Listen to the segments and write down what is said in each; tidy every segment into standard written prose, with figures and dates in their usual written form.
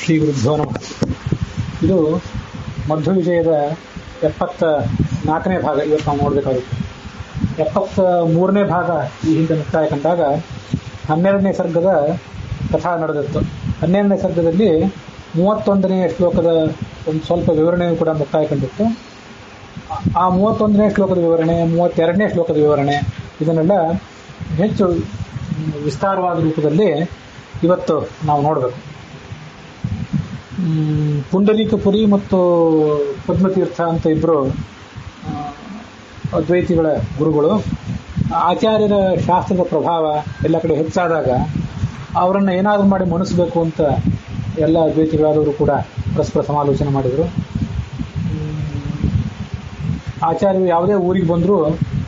ಶ್ರೀ ಗುರುಭ್ಯೋ ನಮಃ. ಇದು ಮಧ್ವ ವಿಜಯದ 74ನೇ ಭಾಗ. ಇವತ್ತು ನಾವು ನೋಡಬೇಕಾಗುತ್ತೆ 73ನೇ ಭಾಗ. ಈ ಹಿಂದೆ ಮುಕ್ತಾಯ ಕಂಡಾಗ 12ನೇ ಸರ್ಗದ ಕಥಾ ನಡೆದಿತ್ತು. 12ನೇ ಸರ್ಗದಲ್ಲಿ 31ನೇ ಶ್ಲೋಕದ ಒಂದು ಸ್ವಲ್ಪ ವಿವರಣೆಯೂ ಕೂಡ ಮುಕ್ತಾಯ ಕಂಡಿತ್ತು. ಆ 31ನೇ ಶ್ಲೋಕದ ವಿವರಣೆ, 32ನೇ ಶ್ಲೋಕದ ವಿವರಣೆ, ಇದನ್ನೆಲ್ಲ ಹೆಚ್ಚು ವಿಸ್ತಾರವಾದ ರೂಪದಲ್ಲಿ ಇವತ್ತು ನಾವು ನೋಡಬೇಕು. ಪುಂಡರೀಕಪುರಿ ಮತ್ತು ಪದ್ಮತೀರ್ಥ ಅಂತ ಇಬ್ಬರು ಅದ್ವೈತಿಗಳ ಗುರುಗಳು. ಆಚಾರ್ಯರ ಶಾಸ್ತ್ರದ ಪ್ರಭಾವ ಎಲ್ಲ ಕಡೆ ಹೆಚ್ಚಾದಾಗ ಅವರನ್ನು ಏನಾದರೂ ಮಾಡಿ ಮಣಿಸಬೇಕು ಅಂತ ಎಲ್ಲ ಅದ್ವೈತಿಗಳಾದವರು ಕೂಡ ಪರಸ್ಪರ ಸಮಾಲೋಚನೆ ಮಾಡಿದರು. ಆಚಾರ್ಯರು ಯಾವುದೇ ಊರಿಗೆ ಬಂದರೂ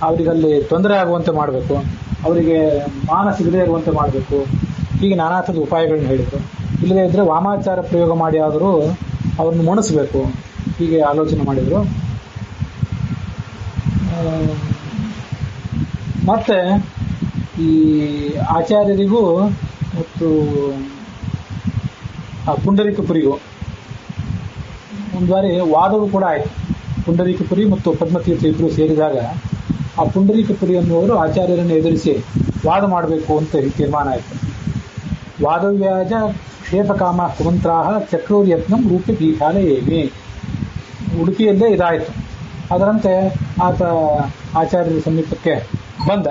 ಅವರಿಗಲ್ಲಿ ತೊಂದರೆ ಆಗುವಂತೆ ಮಾಡಬೇಕು, ಅವರಿಗೆ ಮಾನ ಸಿಗದೇ ಇರುವಂತೆ ಮಾಡಬೇಕು, ಹೀಗೆ ನಾನಾ ಥರದ ಉಪಾಯಗಳನ್ನ ಹೇಳಿದರು. ಇಲ್ಲದೇ ಇದ್ದರೆ ವಾಮಾಚಾರ ಪ್ರಯೋಗ ಮಾಡಿ ಆದರೂ ಅವ್ರನ್ನ ಮಣಿಸಬೇಕು, ಹೀಗೆ ಆಲೋಚನೆ ಮಾಡಿದರು. ಮತ್ತು ಈ ಆಚಾರ್ಯರಿಗೂ ಮತ್ತು ಆ ಪುಂಡರೀಕಪುರಿಗೂ ಒಂದು ಬಾರಿ ವಾದವೂ ಕೂಡ ಆಯಿತು. ಪುಂಡರೀಕಪುರಿ ಮತ್ತು ಪದ್ಮತೀರ್ಥ ಇಬ್ಬರು ಸೇರಿದಾಗ ಆ ಪುಂಡರೀಕಪುರಿ ಅನ್ನುವರು ಆಚಾರ್ಯರನ್ನು ಎದುರಿಸಿ ವಾದ ಮಾಡಬೇಕು ಅಂತ ತೀರ್ಮಾನ ಆಯಿತು. ವಾದವ್ಯಾಜ ಕ್ಷೇಪಕಾಮ ಕುಮಂತ್ರಾಹ ಚಕ್ರೌರ್ಯತ್ನಂ ರೂಪಿ ಪೀಠಾಲಯೇಮಿ. ಉಡುಪಿಯಲ್ಲೇ ಇದಾಯಿತು. ಅದರಂತೆ ಆತ ಆಚಾರ್ಯರ ಸಮೀಪಕ್ಕೆ ಬಂದ.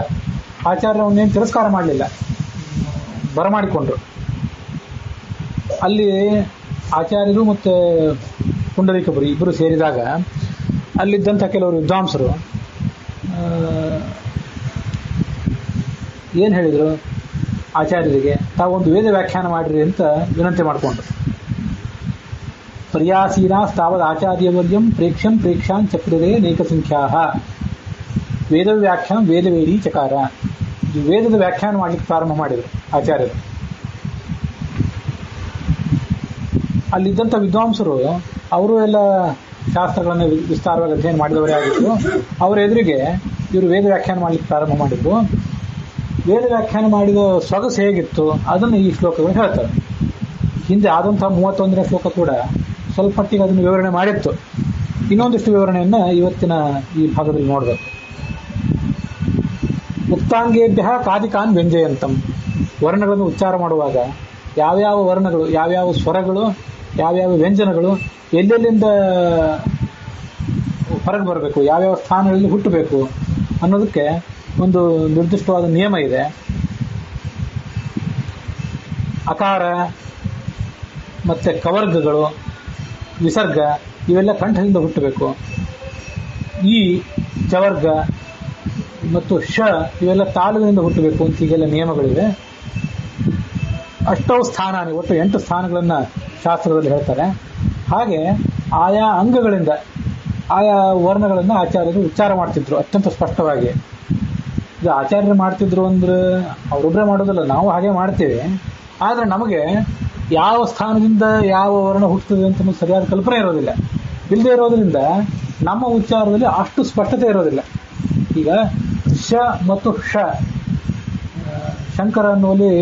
ಆಚಾರ್ಯವನ್ನೇನು ತಿರಸ್ಕಾರ ಮಾಡಲಿಲ್ಲ, ಬರಮಾಡಿಕೊಂಡ್ರು. ಅಲ್ಲಿ ಆಚಾರ್ಯರು ಮತ್ತು ಪುಂಡರೀಕಪುರಿ ಇಬ್ಬರು ಸೇರಿದಾಗ ಅಲ್ಲಿದ್ದಂಥ ಕೆಲವರು ವಿದ್ವಾಂಸರು ಏನು ಹೇಳಿದರು, ಆಚಾರ್ಯರಿಗೆ ತಾವೊಂದು ವೇದ ವ್ಯಾಖ್ಯಾನ ಮಾಡಿರಿ ಅಂತ ವಿನಂತಿ ಮಾಡಿಕೊಂಡ್ರು. ಪರ್ಯಾಸೀನಾಸ್ತಾವದ್ ಆಚಾರ್ಯವರ್ಯಂ ಪ್ರೇಕ್ಷ್ಯಂ ಪ್ರೇಕ್ಷಾನ್ ಚಕ್ರರೇ ನೈಕಸಂಖ್ಯಾ ವೇದವ್ಯಾಖ್ಯಾನ ವೇದವೇಡಿ ಚಕಾರ. ಈ ವೇದದ ವ್ಯಾಖ್ಯಾನ ಮಾಡಲಿಕ್ಕೆ ಪ್ರಾರಂಭ ಮಾಡಿದರು ಆಚಾರ್ಯರು. ಅಲ್ಲಿದ್ದಂಥ ವಿದ್ವಾಂಸರು ಅವರು ಎಲ್ಲ ಶಾಸ್ತ್ರಗಳನ್ನು ವಿಸ್ತಾರವಾಗಿ ಅಧ್ಯಯನ ಮಾಡಿದವರೇ ಆಗಿದ್ರು. ಅವರ ಎದುರಿಗೆ ಇವರು ವೇದ ವ್ಯಾಖ್ಯಾನ ಮಾಡಲಿಕ್ಕೆ ಪ್ರಾರಂಭ ಮಾಡಿದ್ರು. ವೇದ ವ್ಯಾಖ್ಯಾನ ಮಾಡಿದ ಸೊಗಸು ಹೇಗಿತ್ತು ಅದನ್ನು ಈ ಶ್ಲೋಕಗಳು ಹೇಳ್ತಾರೆ. ಹಿಂದೆ ಆದಂಥ 31ನೇ ಶ್ಲೋಕ ಕೂಡ ಸ್ವಲ್ಪ ಮಟ್ಟಿಗೆ ಅದನ್ನು ವಿವರಣೆ ಮಾಡಿತ್ತು. ಇನ್ನೊಂದಿಷ್ಟು ವಿವರಣೆಯನ್ನು ಇವತ್ತಿನ ಈ ಭಾಗದಲ್ಲಿ ನೋಡಬೇಕು. ಉಕ್ತಾಂಗೇಭ್ಯ ಕಾದಿಕಾನ್ ವ್ಯಂಜಯಂತಂ. ವರ್ಣಗಳನ್ನು ಉಚ್ಚಾರ ಮಾಡುವಾಗ ಯಾವ್ಯಾವ ವರ್ಣಗಳು, ಯಾವ್ಯಾವ ಸ್ವರಗಳು, ಯಾವ್ಯಾವ ವ್ಯಂಜನಗಳು ಎಲ್ಲೆಲ್ಲಿಂದ ಹೊರಗೆ ಬರಬೇಕು, ಯಾವ್ಯಾವ ಸ್ಥಾನಗಳಲ್ಲಿ ಹುಟ್ಟಬೇಕು ಅನ್ನೋದಕ್ಕೆ ಒಂದು ನಿರ್ದಿಷ್ಟವಾದ ನಿಯಮ ಇದೆ. ಅಕಾರ ಮತ್ತು ಕವರ್ಗಗಳು, ವಿಸರ್ಗ ಇವೆಲ್ಲ ಕಂಠದಿಂದ ಹುಟ್ಟಬೇಕು. ಈ ಚವರ್ಗ ಮತ್ತು ಶ ಇವೆಲ್ಲ ತಾಲುವಿನಿಂದ ಹುಟ್ಟಬೇಕು ಅಂತ ಹೀಗೆಲ್ಲ ನಿಯಮಗಳಿವೆ. ಅಷ್ಟೋ ಸ್ಥಾನ, ಒಟ್ಟು 8 ಸ್ಥಾನಗಳನ್ನು ಶಾಸ್ತ್ರದಲ್ಲಿ ಹೇಳ್ತಾರೆ. ಹಾಗೆ ಆಯಾ ಅಂಗಗಳಿಂದ ಆಯಾ ವರ್ಣಗಳನ್ನು ಆಚಾರ್ಯರು ಉಚ್ಚಾರ ಮಾಡ್ತಿದ್ರು ಅತ್ಯಂತ ಸ್ಪಷ್ಟವಾಗಿ. ಇದು ಆಚಾರ್ಯರು ಮಾಡ್ತಿದ್ರು ಅಂದ್ರೆ ಅವರೊಬ್ಬರೇ ಮಾಡೋದಿಲ್ಲ, ನಾವು ಹಾಗೆ ಮಾಡ್ತೇವೆ. ಆದರೆ ನಮಗೆ ಯಾವ ಸ್ಥಾನದಿಂದ ಯಾವ ವರ್ಣ ಹುಟ್ಟುತ್ತದೆ ಅಂತ ಸರಿಯಾದ ಕಲ್ಪನೆ ಇರೋದಿಲ್ಲ. ಇಲ್ಲದೆ ಇರೋದ್ರಿಂದ ನಮ್ಮ ಉಚ್ಚಾರದಲ್ಲಿ ಅಷ್ಟು ಸ್ಪಷ್ಟತೆ ಇರೋದಿಲ್ಲ. ಈಗ ಶ ಮತ್ತು ಷ, ಶಂಕರ ಅನ್ನುವಲ್ಲಿ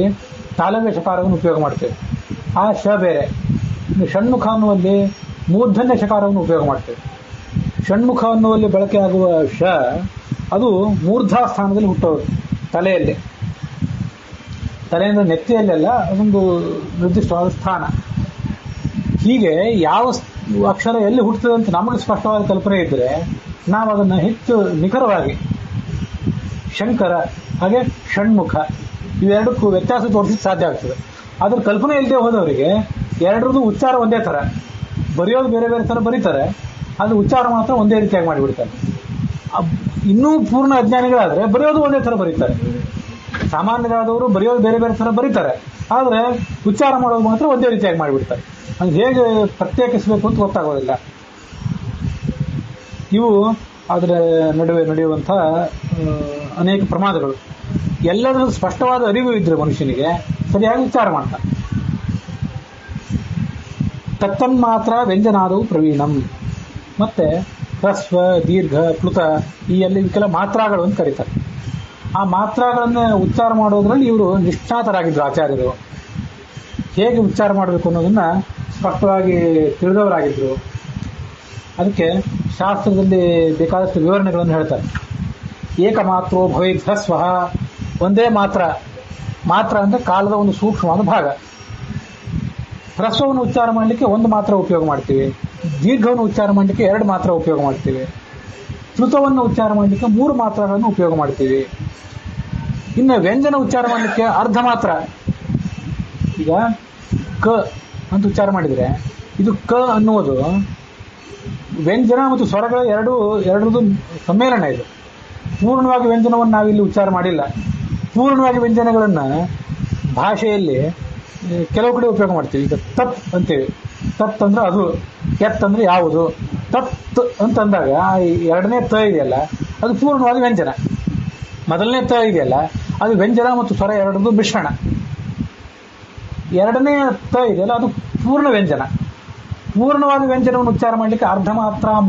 ತಾಲವ್ಯ ಶಕಾರವನ್ನು ಉಪಯೋಗ ಮಾಡ್ತೇವೆ, ಆ ಶ ಬೇರೆ. ಷಣ್ಮುಖ ಅನ್ನುವಲ್ಲಿ ಮೂರ್ಧನ್ಯ ಶಕಾರವನ್ನು ಉಪಯೋಗ ಮಾಡ್ತೇವೆ. ಷಣ್ಮುಖ ಅನ್ನುವಲ್ಲಿ ಬಳಕೆಯಾಗುವ ಶ ಅದು ಮೂರ್ಧಾ ಸ್ಥಾನದಲ್ಲಿ ಹುಟ್ಟೋದು, ತಲೆಯಲ್ಲಿ. ತಲೆಯಿಂದ ನೆತ್ತಿಯಲ್ಲೆಲ್ಲ ಅದೊಂದು ನಿರ್ದಿಷ್ಟವಾದ ಸ್ಥಾನ. ಹೀಗೆ ಯಾವ ಅಕ್ಷರ ಎಲ್ಲಿ ಹುಟ್ಟುತ್ತದೆ ಅಂತ ನಮಗೆ ಸ್ಪಷ್ಟವಾದ ಕಲ್ಪನೆ ಇದ್ದರೆ ನಾವು ಅದನ್ನು ಹೆಚ್ಚು ನಿಖರವಾಗಿ ಶಂಕರ ಹಾಗೆ ಷಣ್ಮುಖ ಇವೆರಡಕ್ಕೂ ವ್ಯತ್ಯಾಸ ತೋರಿಸಲಿಕ್ಕೆ ಸಾಧ್ಯ ಆಗ್ತದೆ. ಅದ್ರ ಕಲ್ಪನೆ ಇಲ್ಲದೆ ಹೋದವರಿಗೆ ಎರಡರದ್ದು ಉಚ್ಚಾರ ಒಂದೇ ಥರ, ಬರೆಯೋದು ಬೇರೆ ಬೇರೆ ಥರ ಬರೀತಾರೆ, ಅದು ಉಚ್ಚಾರ ಮಾತ್ರ ಒಂದೇ ರೀತಿಯಾಗಿ ಮಾಡಿಬಿಡ್ತಾರೆ. ಇನ್ನೂ ಪೂರ್ಣ ಅಜ್ಞಾನಿಗಳಾದರೆ ಬರೆಯೋದು ಒಂದೇ ಥರ ಬರೀತಾರೆ. ಸಾಮಾನ್ಯರಾದವರು ಬರೆಯೋದು ಬೇರೆ ಬೇರೆ ಥರ ಬರೀತಾರೆ, ಆದರೆ ಉಚ್ಚಾರ ಮಾಡೋದು ಮಾತ್ರ ಒಂದೇ ರೀತಿಯಾಗಿ ಮಾಡಿಬಿಡ್ತಾರೆ. ಅದು ಹೇಗೆ ಪ್ರತ್ಯೇಕಿಸಬೇಕು ಅಂತ ಗೊತ್ತಾಗೋದಿಲ್ಲ. ಇವು ಅದರ ನಡುವೆ ನಡೆಯುವಂಥ ಅನೇಕ ಪ್ರಮಾದಗಳು. ಎಲ್ಲದರ ಸ್ಪಷ್ಟವಾದ ಅರಿವು ಇದ್ದರೆ ಮನುಷ್ಯನಿಗೆ ಸರಿಯಾಗಿ ಉಚ್ಚಾರ ಮಾಡ್ತಾನೆ. ತತ್ತನ್ಮಾತ್ರ ವ್ಯಂಜನಾದವು ಪ್ರವೀಣಂ. ಮತ್ತು ಹ್ರಸ್ವ, ದೀರ್ಘ, ಪ್ಲುತ ಈ ಎಲ್ಲ ಮಾತ್ರಾಗಳು ಅಂತ ಕರೀತಾರೆ. ಆ ಮಾತ್ರಾಗಳನ್ನು ಉಚ್ಚಾರ ಮಾಡೋದ್ರಲ್ಲಿ ಇವರು ನಿಷ್ಣಾತರಾಗಿದ್ದರು ಆಚಾರ್ಯರು. ಹೇಗೆ ಉಚ್ಚಾರ ಮಾಡಬೇಕು ಅನ್ನೋದನ್ನ ಸ್ಪಷ್ಟವಾಗಿ ತಿಳಿದವರಾಗಿದ್ರು. ಅದಕ್ಕೆ ಶಾಸ್ತ್ರದಲ್ಲಿ ಬೇಕಾದಷ್ಟು ವಿವರಣೆಗಳನ್ನು ಹೇಳ್ತಾರೆ. ಏಕಮಾತ್ರೋ ಭವೇತ್ ಹ್ರಸ್ವ, ಒಂದೇ ಮಾತ್ರ. ಮಾತ್ರ ಅಂದರೆ ಕಾಲದ ಒಂದು ಸೂಕ್ಷ್ಮವಾದ ಭಾಗ. ಹ್ರಸ್ವವನ್ನು ಉಚ್ಚಾರ ಮಾಡಲಿಕ್ಕೆ ಒಂದು ಮಾತ್ರ ಉಪಯೋಗ ಮಾಡ್ತೀವಿ, ದೀರ್ಘವನ್ನು ಉಚ್ಚಾರ ಮಾಡಲಿಕ್ಕೆ 2 ಮಾತ್ರ ಉಪಯೋಗ ಮಾಡ್ತೀವಿ, ಶ್ರುತವನ್ನು ಉಚ್ಚಾರ ಮಾಡಲಿಕ್ಕೆ 3 ಮಾತ್ರಗಳನ್ನು ಉಪಯೋಗ ಮಾಡ್ತೀವಿ. ಇನ್ನು ವ್ಯಂಜನ ಉಚ್ಚಾರ ಮಾಡಲಿಕ್ಕೆ ಅರ್ಧ ಮಾತ್ರ. ಈಗ ಕ ಅಂತ ಉಚ್ಚಾರ ಮಾಡಿದರೆ ಇದು ಕ ಅನ್ನುವುದು ವ್ಯಂಜನ ಮತ್ತು ಸ್ವರಗಳ ಎರಡರದ್ದು ಸಮ್ಮೇಳನ. ಇದು ಪೂರ್ಣವಾಗಿ ವ್ಯಂಜನವನ್ನು ನಾವಿಲ್ಲಿ ಉಚ್ಚಾರ ಮಾಡಿಲ್ಲ. ಪೂರ್ಣವಾಗಿ ವ್ಯಂಜನಗಳನ್ನು ಭಾಷೆಯಲ್ಲಿ ಕೆಲವು ಕಡೆ ಉಪಯೋಗ ಮಾಡ್ತೀವಿ. ಈಗ ತತ್ ಅಂತೇಳಿ, ತತ್ ಅಂದ್ರೆ ಅದು, ಎತ್ ಅಂದ್ರೆ ಯಾವುದು. ತತ್ ಅಂತಂದಾಗ ಎರಡನೇ ತ ಇದೆಯಲ್ಲ ಅದು ಪೂರ್ಣವಾದ ವ್ಯಂಜನ. ಮೊದಲನೇ ತ ಇದೆಯಲ್ಲ ಅದು ವ್ಯಂಜನ ಮತ್ತು ಸ್ವರ ಎರಡರದ್ದು ಮಿಶ್ರಣ. ಎರಡನೇ ತ ಇದೆಯಲ್ಲ ಅದು ಪೂರ್ಣ ವ್ಯಂಜನ. ಪೂರ್ಣವಾದ ವ್ಯಂಜನವನ್ನು ಉಚ್ಚಾರ ಮಾಡಲಿಕ್ಕೆ ಅರ್ಧ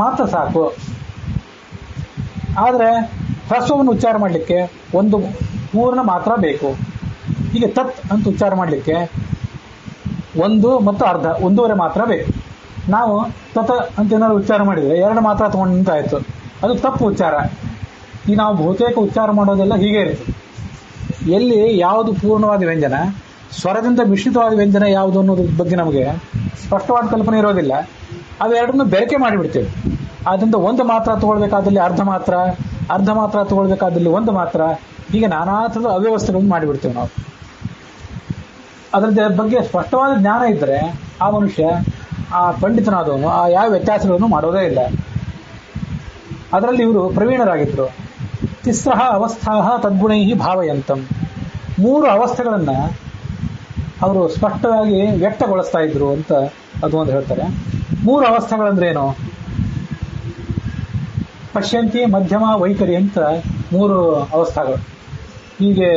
ಮಾತ್ರ ಸಾಕು. ಆದರೆ ಹ್ರಸ್ವವನ್ನು ಉಚ್ಚಾರ ಮಾಡಲಿಕ್ಕೆ ಒಂದು ಪೂರ್ಣ ಮಾತ್ರ ಬೇಕು. ಹೀಗೆ ತತ್ ಅಂತ ಉಚ್ಚಾರ ಮಾಡಲಿಕ್ಕೆ 1 ಮತ್ತು ಅರ್ಧ, 1.5 ಮಾತ್ರ ಬೇಕು. ನಾವು ತತ ಅಂತ ಏನಾದ್ರು ಉಚ್ಚಾರ ಮಾಡಿದರೆ 2 ಮಾತ್ರ ತಗೊಂಡು ನಿಂತಾಯಿತು, ಅದು ತಪ್ಪು ಉಚ್ಚಾರ. ಈ ನಾವು ಬಹುತೇಕ ಉಚ್ಚಾರ ಮಾಡೋದೆಲ್ಲ ಹೀಗೆ ಇರ್ತದೆ. ಎಲ್ಲಿ ಯಾವುದು ಪೂರ್ಣವಾದ ವ್ಯಂಜನ, ಸ್ವರದಿಂದ ಮಿಶ್ರಿತವಾದ ವ್ಯಂಜನ ಯಾವುದು ಅನ್ನೋದ್ರ ಬಗ್ಗೆ ನಮಗೆ ಸ್ಪಷ್ಟವಾದ ಕಲ್ಪನೆ ಇರೋದಿಲ್ಲ. ಅವೆರಡನ್ನು ಬೆರಕೆ ಮಾಡಿಬಿಡ್ತೇವೆ. ಆದ್ದರಿಂದ 1 ಮಾತ್ರ ತಗೊಳ್ಬೇಕಾದಲ್ಲಿ ಅರ್ಧ ಮಾತ್ರ ತಗೊಳ್ಬೇಕಾದಲ್ಲಿ 1 ಮಾತ್ರ, ಹೀಗೆ ನಾನಾ ಥರದ ಅವ್ಯವಸ್ಥೆಗಳನ್ನು ಮಾಡಿಬಿಡ್ತೇವೆ ನಾವು. ಅದರ ಬಗ್ಗೆ ಸ್ಪಷ್ಟವಾದ ಜ್ಞಾನ ಇದ್ದರೆ ಆ ಮನುಷ್ಯ, ಆ ಪಂಡಿತನಾದವನು ಆ ಯಾವ ವ್ಯತ್ಯಾಸಗಳನ್ನು ಮಾಡೋದೇ ಇಲ್ಲ. ಅದರಲ್ಲಿ ಇವರು ಪ್ರವೀಣರಾಗಿದ್ದರು. ತಿಸ್ರಃ ಅವಸ್ಥಾ ತದ್ಗುಣೈ ಭಾವಯಂತಂ, 3 ಅವಸ್ಥೆಗಳನ್ನು ಅವರು ಸ್ಪಷ್ಟವಾಗಿ ವ್ಯಕ್ತಗೊಳಿಸ್ತಾ ಇದ್ರು ಅಂತ ಅದು ಒಂದು ಹೇಳ್ತಾರೆ. 3 ಅವಸ್ಥೆಗಳಂದ್ರೇನು? ಪಶ್ಯಂತಿ, ಮಧ್ಯಮ, ವೈಖರಿ ಅಂತ 3 ಅವಸ್ಥೆಗಳು. ಹೀಗೆ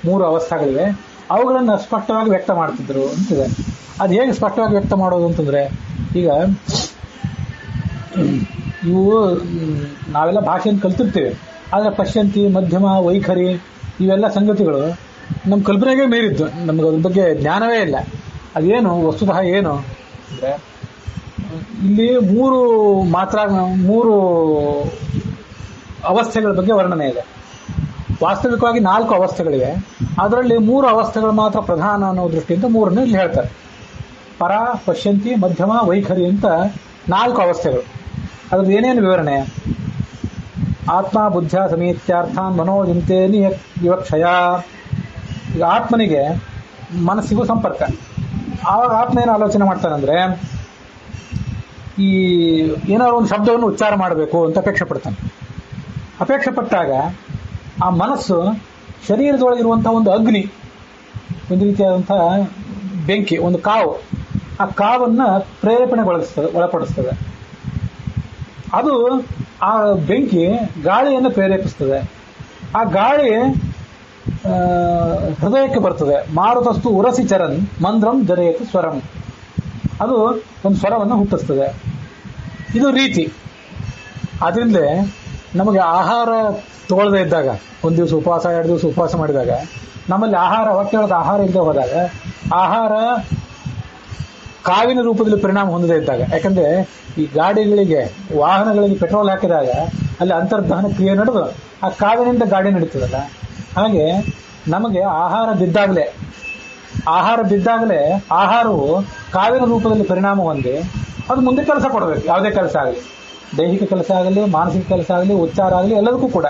3 ಅವಸ್ಥೆಗಳಿವೆ. ಅವುಗಳನ್ನು ಸ್ಪಷ್ಟವಾಗಿ ವ್ಯಕ್ತ ಮಾಡ್ತಿದ್ರು ಅಂತಿದೆ. ಅದು ಹೇಗೆ ಸ್ಪಷ್ಟವಾಗಿ ವ್ಯಕ್ತ ಮಾಡೋದು ಅಂತಂದರೆ, ಈಗ ಇವು ನಾವೆಲ್ಲ ಭಾಷೆಯನ್ನು ಕಲ್ತಿರ್ತೇವೆ. ಆದರೆ ಪಶ್ಯಂತಿ, ಮಧ್ಯಮ, ವೈಖರಿ ಇವೆಲ್ಲ ಸಂಗತಿಗಳು ನಮ್ಮ ಕಲ್ಪನೆಗೆ ಮೀರಿದ್ದು. ನಮಗೆ ಅದ್ರ ಬಗ್ಗೆ ಜ್ಞಾನವೇ ಇಲ್ಲ. ಅದೇನು ವಸ್ತುತಃ ಏನು ಅಂದರೆ, ಇಲ್ಲಿ 3 ಅವಸ್ಥೆಗಳ ಬಗ್ಗೆ ವರ್ಣನೆ ಇದೆ. ವಾಸ್ತವಿಕವಾಗಿ 4 ಅವಸ್ಥೆಗಳಿವೆ. ಅದರಲ್ಲಿ 3 ಅವಸ್ಥೆಗಳು ಮಾತ್ರ ಪ್ರಧಾನ ಅನ್ನೋ ದೃಷ್ಟಿಯಿಂದ 3 ಇಲ್ಲಿ ಹೇಳ್ತಾರೆ. ಪರ, ಪಶ್ಯಂತಿ, ಮಧ್ಯಮ, ವೈಖರಿ ಅಂತ 4 ಅವಸ್ಥೆಗಳು. ಅದ್ರದ್ದು ಏನೇನು ವಿವರಣೆ? ಆತ್ಮ ಬುದ್ಧ ಸಮೀತ್ಯಾರ್ಥಾನ್ ಮನೋಜಿಂತೆ ವಿವಕ್ಷಯ. ಈಗ ಆತ್ಮನಿಗೆ ಮನಸ್ಸಿಗೂ ಸಂಪರ್ಕ. ಆವಾಗ ಆತ್ಮ ಏನು ಆಲೋಚನೆ ಮಾಡ್ತಾನಂದ್ರೆ, ಈ ಏನಾದ್ರು ಒಂದು ಶಬ್ದವನ್ನು ಉಚ್ಚಾರ ಮಾಡಬೇಕು ಅಂತ ಅಪೇಕ್ಷೆ ಪಡ್ತಾನೆ. ಅಪೇಕ್ಷೆ ಪಟ್ಟಾಗ ಆ ಮನಸ್ಸು ಶರೀರದೊಳಗಿರುವಂತಹ ಒಂದು ಅಗ್ನಿ, ಒಂದು ರೀತಿಯಾದಂಥ ಬೆಂಕಿ, ಒಂದು ಕಾವು, ಆ ಕಾವನ್ನು ಒಳಪಡಿಸ್ತದೆ. ಅದು ಆ ಬೆಂಕಿ ಗಾಳಿಯನ್ನು ಪ್ರೇರೇಪಿಸ್ತದೆ. ಆ ಗಾಳಿ ಹೃದಯಕ್ಕೆ ಬರ್ತದೆ. ಮಾರುತಸ್ತು ಉರಸಿ ಚರನ್ ಮಂದ್ರಂ ಜರೆಯತು ಸ್ವರಂ, ಅದು ಒಂದು ಸ್ವರವನ್ನು ಹುಟ್ಟಿಸ್ತದೆ. ಇದು ರೀತಿ. ಅದರಿಂದ ನಮಗೆ ಆಹಾರ ತಗೊಳ್ಳದೇ ಇದ್ದಾಗ, 1 ದಿವಸ ಉಪವಾಸ 2 ದಿವಸ ಉಪವಾಸ ಮಾಡಿದಾಗ ನಮ್ಮಲ್ಲಿ ಹೊಟ್ಟೆಯೊಳಗೆ ಆಹಾರ ಇಲ್ಲದೆ ಹೋದಾಗ, ಆಹಾರ ಕಾವಿನ ರೂಪದಲ್ಲಿ ಪರಿಣಾಮ ಹೊಂದದೇ ಇದ್ದಾಗ, ಯಾಕಂದ್ರೆ ಈ ಗಾಡಿಗಳಿಗೆ, ವಾಹನಗಳಿಗೆ ಪೆಟ್ರೋಲ್ ಹಾಕಿದಾಗ ಅಲ್ಲಿ ಅಂತರ್ದಹನ ಕ್ರಿಯೆ ನಡೆದು ಆ ಕಾವಿನಿಂದ ಗಾಡಿ ನಡೀತದಲ್ಲ, ಹಾಗೆ ನಮಗೆ ಆಹಾರ ಬಿದ್ದಾಗಲೇ ಆಹಾರವು ಕಾವಿನ ರೂಪದಲ್ಲಿ ಪರಿಣಾಮ ಹೊಂದಿ ಅದು ಮುಂದೆ ಕೆಲಸ ಕೊಡಬೇಕು. ಯಾವುದೇ ಕೆಲಸ ಆಗಲಿ, ದೈಹಿಕ ಕೆಲಸ ಆಗಲಿ, ಮಾನಸಿಕ ಕೆಲಸ ಆಗಲಿ, ಉಚ್ಚಾರ ಆಗಲಿ, ಎಲ್ಲದಕ್ಕೂ ಕೂಡ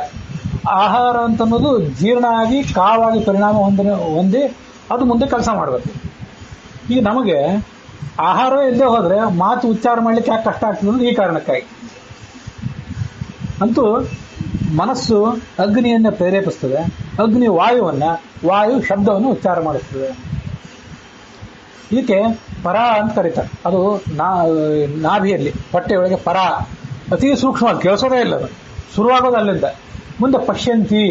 ಆಹಾರ ಅಂತನ್ನೋದು ಜೀರ್ಣ ಆಗಿ ಕಾವಾಗಿ ಪರಿಣಾಮ ಹೊಂದಿ ಅದು ಮುಂದೆ ಕೆಲಸ ಮಾಡಬೇಕು. ಈಗ ನಮಗೆ ಆಹಾರವೇ ಇಲ್ಲದೆ ಹೋದರೆ ಮಾತು ಉಚ್ಚಾರ ಮಾಡಲಿಕ್ಕೆ ಯಾಕೆ ಕಷ್ಟ ಆಗ್ತದೆ ಅಂದ್ರೆ ಈ ಕಾರಣಕ್ಕಾಗಿ. ಅಂತೂ ಮನಸ್ಸು ಅಗ್ನಿಯನ್ನು ಪ್ರೇರೇಪಿಸ್ತದೆ. ಅಗ್ನಿ ವಾಯು ಶಬ್ದವನ್ನು ಉಚ್ಚಾರ ಮಾಡುತ್ತದೆ. ಇದಕ್ಕೆ ಪರ ಅಂತ ಕರೀತಾರೆ. ಅದು ನಾಭಿಯಲ್ಲಿ, ಹೊಟ್ಟೆಯೊಳಗೆ ಪರ, ಅತಿ ಸೂಕ್ಷ್ಮವಾಗಿ ಕೇಳಿಸೋದೇ ಇಲ್ಲ. ಅದು ಶುರುವಾಗೋದು ಅಲ್ಲಿಂದ. ಮುಂದೆ ಪಶ್ಯಂತಿ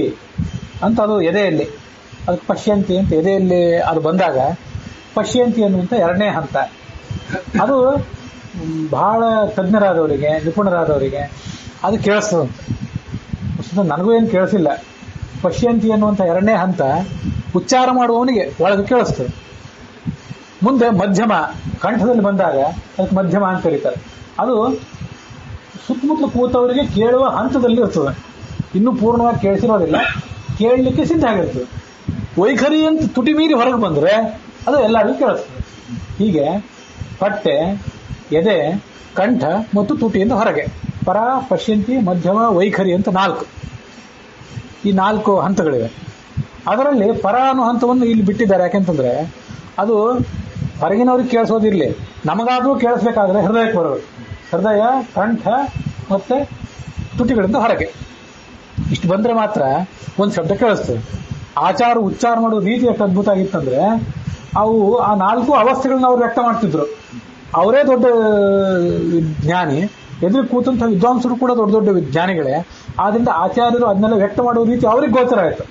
ಅಂತ ಅದು ಎದೆಯಲ್ಲಿ, ಅದಕ್ಕೆ ಪಶ್ಯಂತಿ ಅಂತ ಎದೆಯಲ್ಲಿ ಅದು ಬಂದಾಗ ಪಶ್ಯಂತಿ ಅನ್ನುವಂಥ 2ನೇ ಹಂತ. ಅದು ಬಹಳ ತಜ್ಞರಾದವರಿಗೆ, ನಿಪುಣರಾದವರಿಗೆ ಅದು ಕೇಳಿಸ್ತದಂತೆ. ನನಗೂ ಏನು ಕೇಳಿಸಿಲ್ಲ. ಪಶ್ಯಂತಿ ಅನ್ನುವಂಥ 2ನೇ ಹಂತ ಉಚ್ಚಾರ ಮಾಡುವವನಿಗೆ ಒಳಗೆ ಕೇಳಿಸ್ತದೆ. ಮುಂದೆ ಮಧ್ಯಮ, ಕಂಠದಲ್ಲಿ ಬಂದಾಗ ಅದಕ್ಕೆ ಮಧ್ಯಮ ಅಂತ ಕರೀತಾರೆ. ಅದು ಸುತ್ತಮುತ್ತಲು ಕೂತವರಿಗೆ ಕೇಳುವ ಹಂತದಲ್ಲಿ ಇರ್ತದೆ, ಇನ್ನೂ ಪೂರ್ಣವಾಗಿ ಕೇಳಿಸಿರೋದಿಲ್ಲ, ಕೇಳಲಿಕ್ಕೆ ಸಿದ್ಧ ಆಗಿರ್ತದೆ. ವೈಖರಿ ಅಂತ ತುಟಿ ಮೀರಿ ಹೊರಗೆ ಬಂದರೆ ಅದು ಎಲ್ಲರಿಗೂ ಕೇಳಿಸ್ತದೆ. ಹೀಗೆ ಹೊಟ್ಟೆ, ಎದೆ, ಕಂಠ ಮತ್ತು ತುಟಿಯಿಂದ ಹೊರಗೆ ಪರ, ಪಶ್ಯಂತಿ, ಮಧ್ಯಮ, ವೈಖರಿ ಅಂತ 4. ಈ 4 ಹಂತಗಳಿವೆ. ಅದರಲ್ಲಿ ಪರ ಅನ್ನೋ ಹಂತವನ್ನು ಇಲ್ಲಿ ಬಿಟ್ಟಿದ್ದಾರೆ. ಯಾಕೆಂತಂದ್ರೆ ಅದು ಹೊರಗಿನವ್ರಿಗೆ ಕೇಳಿಸೋದಿರಲಿ, ನಮಗಾದ್ರೂ ಕೇಳಿಸ್ಬೇಕಾದ್ರೆ ಹೃದಯಕ್ಕೆ ಬರಬೇಕು. ಹೃದಯ, ಕಂಠ ಮತ್ತೆ ತುಟಿಗಳಿಂದ ಹೊರಗೆ ಇಷ್ಟು ಬಂದ್ರೆ ಮಾತ್ರ ಒಂದು ಶಬ್ದ ಕೇಳಿಸ್ತದೆ. ಆಚಾರ ಉಚ್ಚಾರ ಮಾಡೋ ರೀತಿ ಎಷ್ಟು ಅದ್ಭುತ ಆಗಿತ್ತಂದ್ರೆ ಅವು ಆ 4 ಅವಸ್ಥೆಗಳನ್ನ ಅವ್ರು ವ್ಯಕ್ತ ಮಾಡ್ತಿದ್ರು. ಅವರೇ ದೊಡ್ಡ ಜ್ಞಾನಿ, ಎದುರು ಕೂತಂತ ವಿದ್ವಾಂಸರು ಕೂಡ ದೊಡ್ಡ ದೊಡ್ಡ ವಿಜ್ಞಾನಿಗಳೇ. ಆದ್ರಿಂದ ಆಚಾರ್ಯರು ಅದನ್ನೆಲ್ಲ ವ್ಯಕ್ತ ಮಾಡುವ ರೀತಿ ಅವ್ರಿಗೆ ಗೋಚರ ಆಯ್ತು.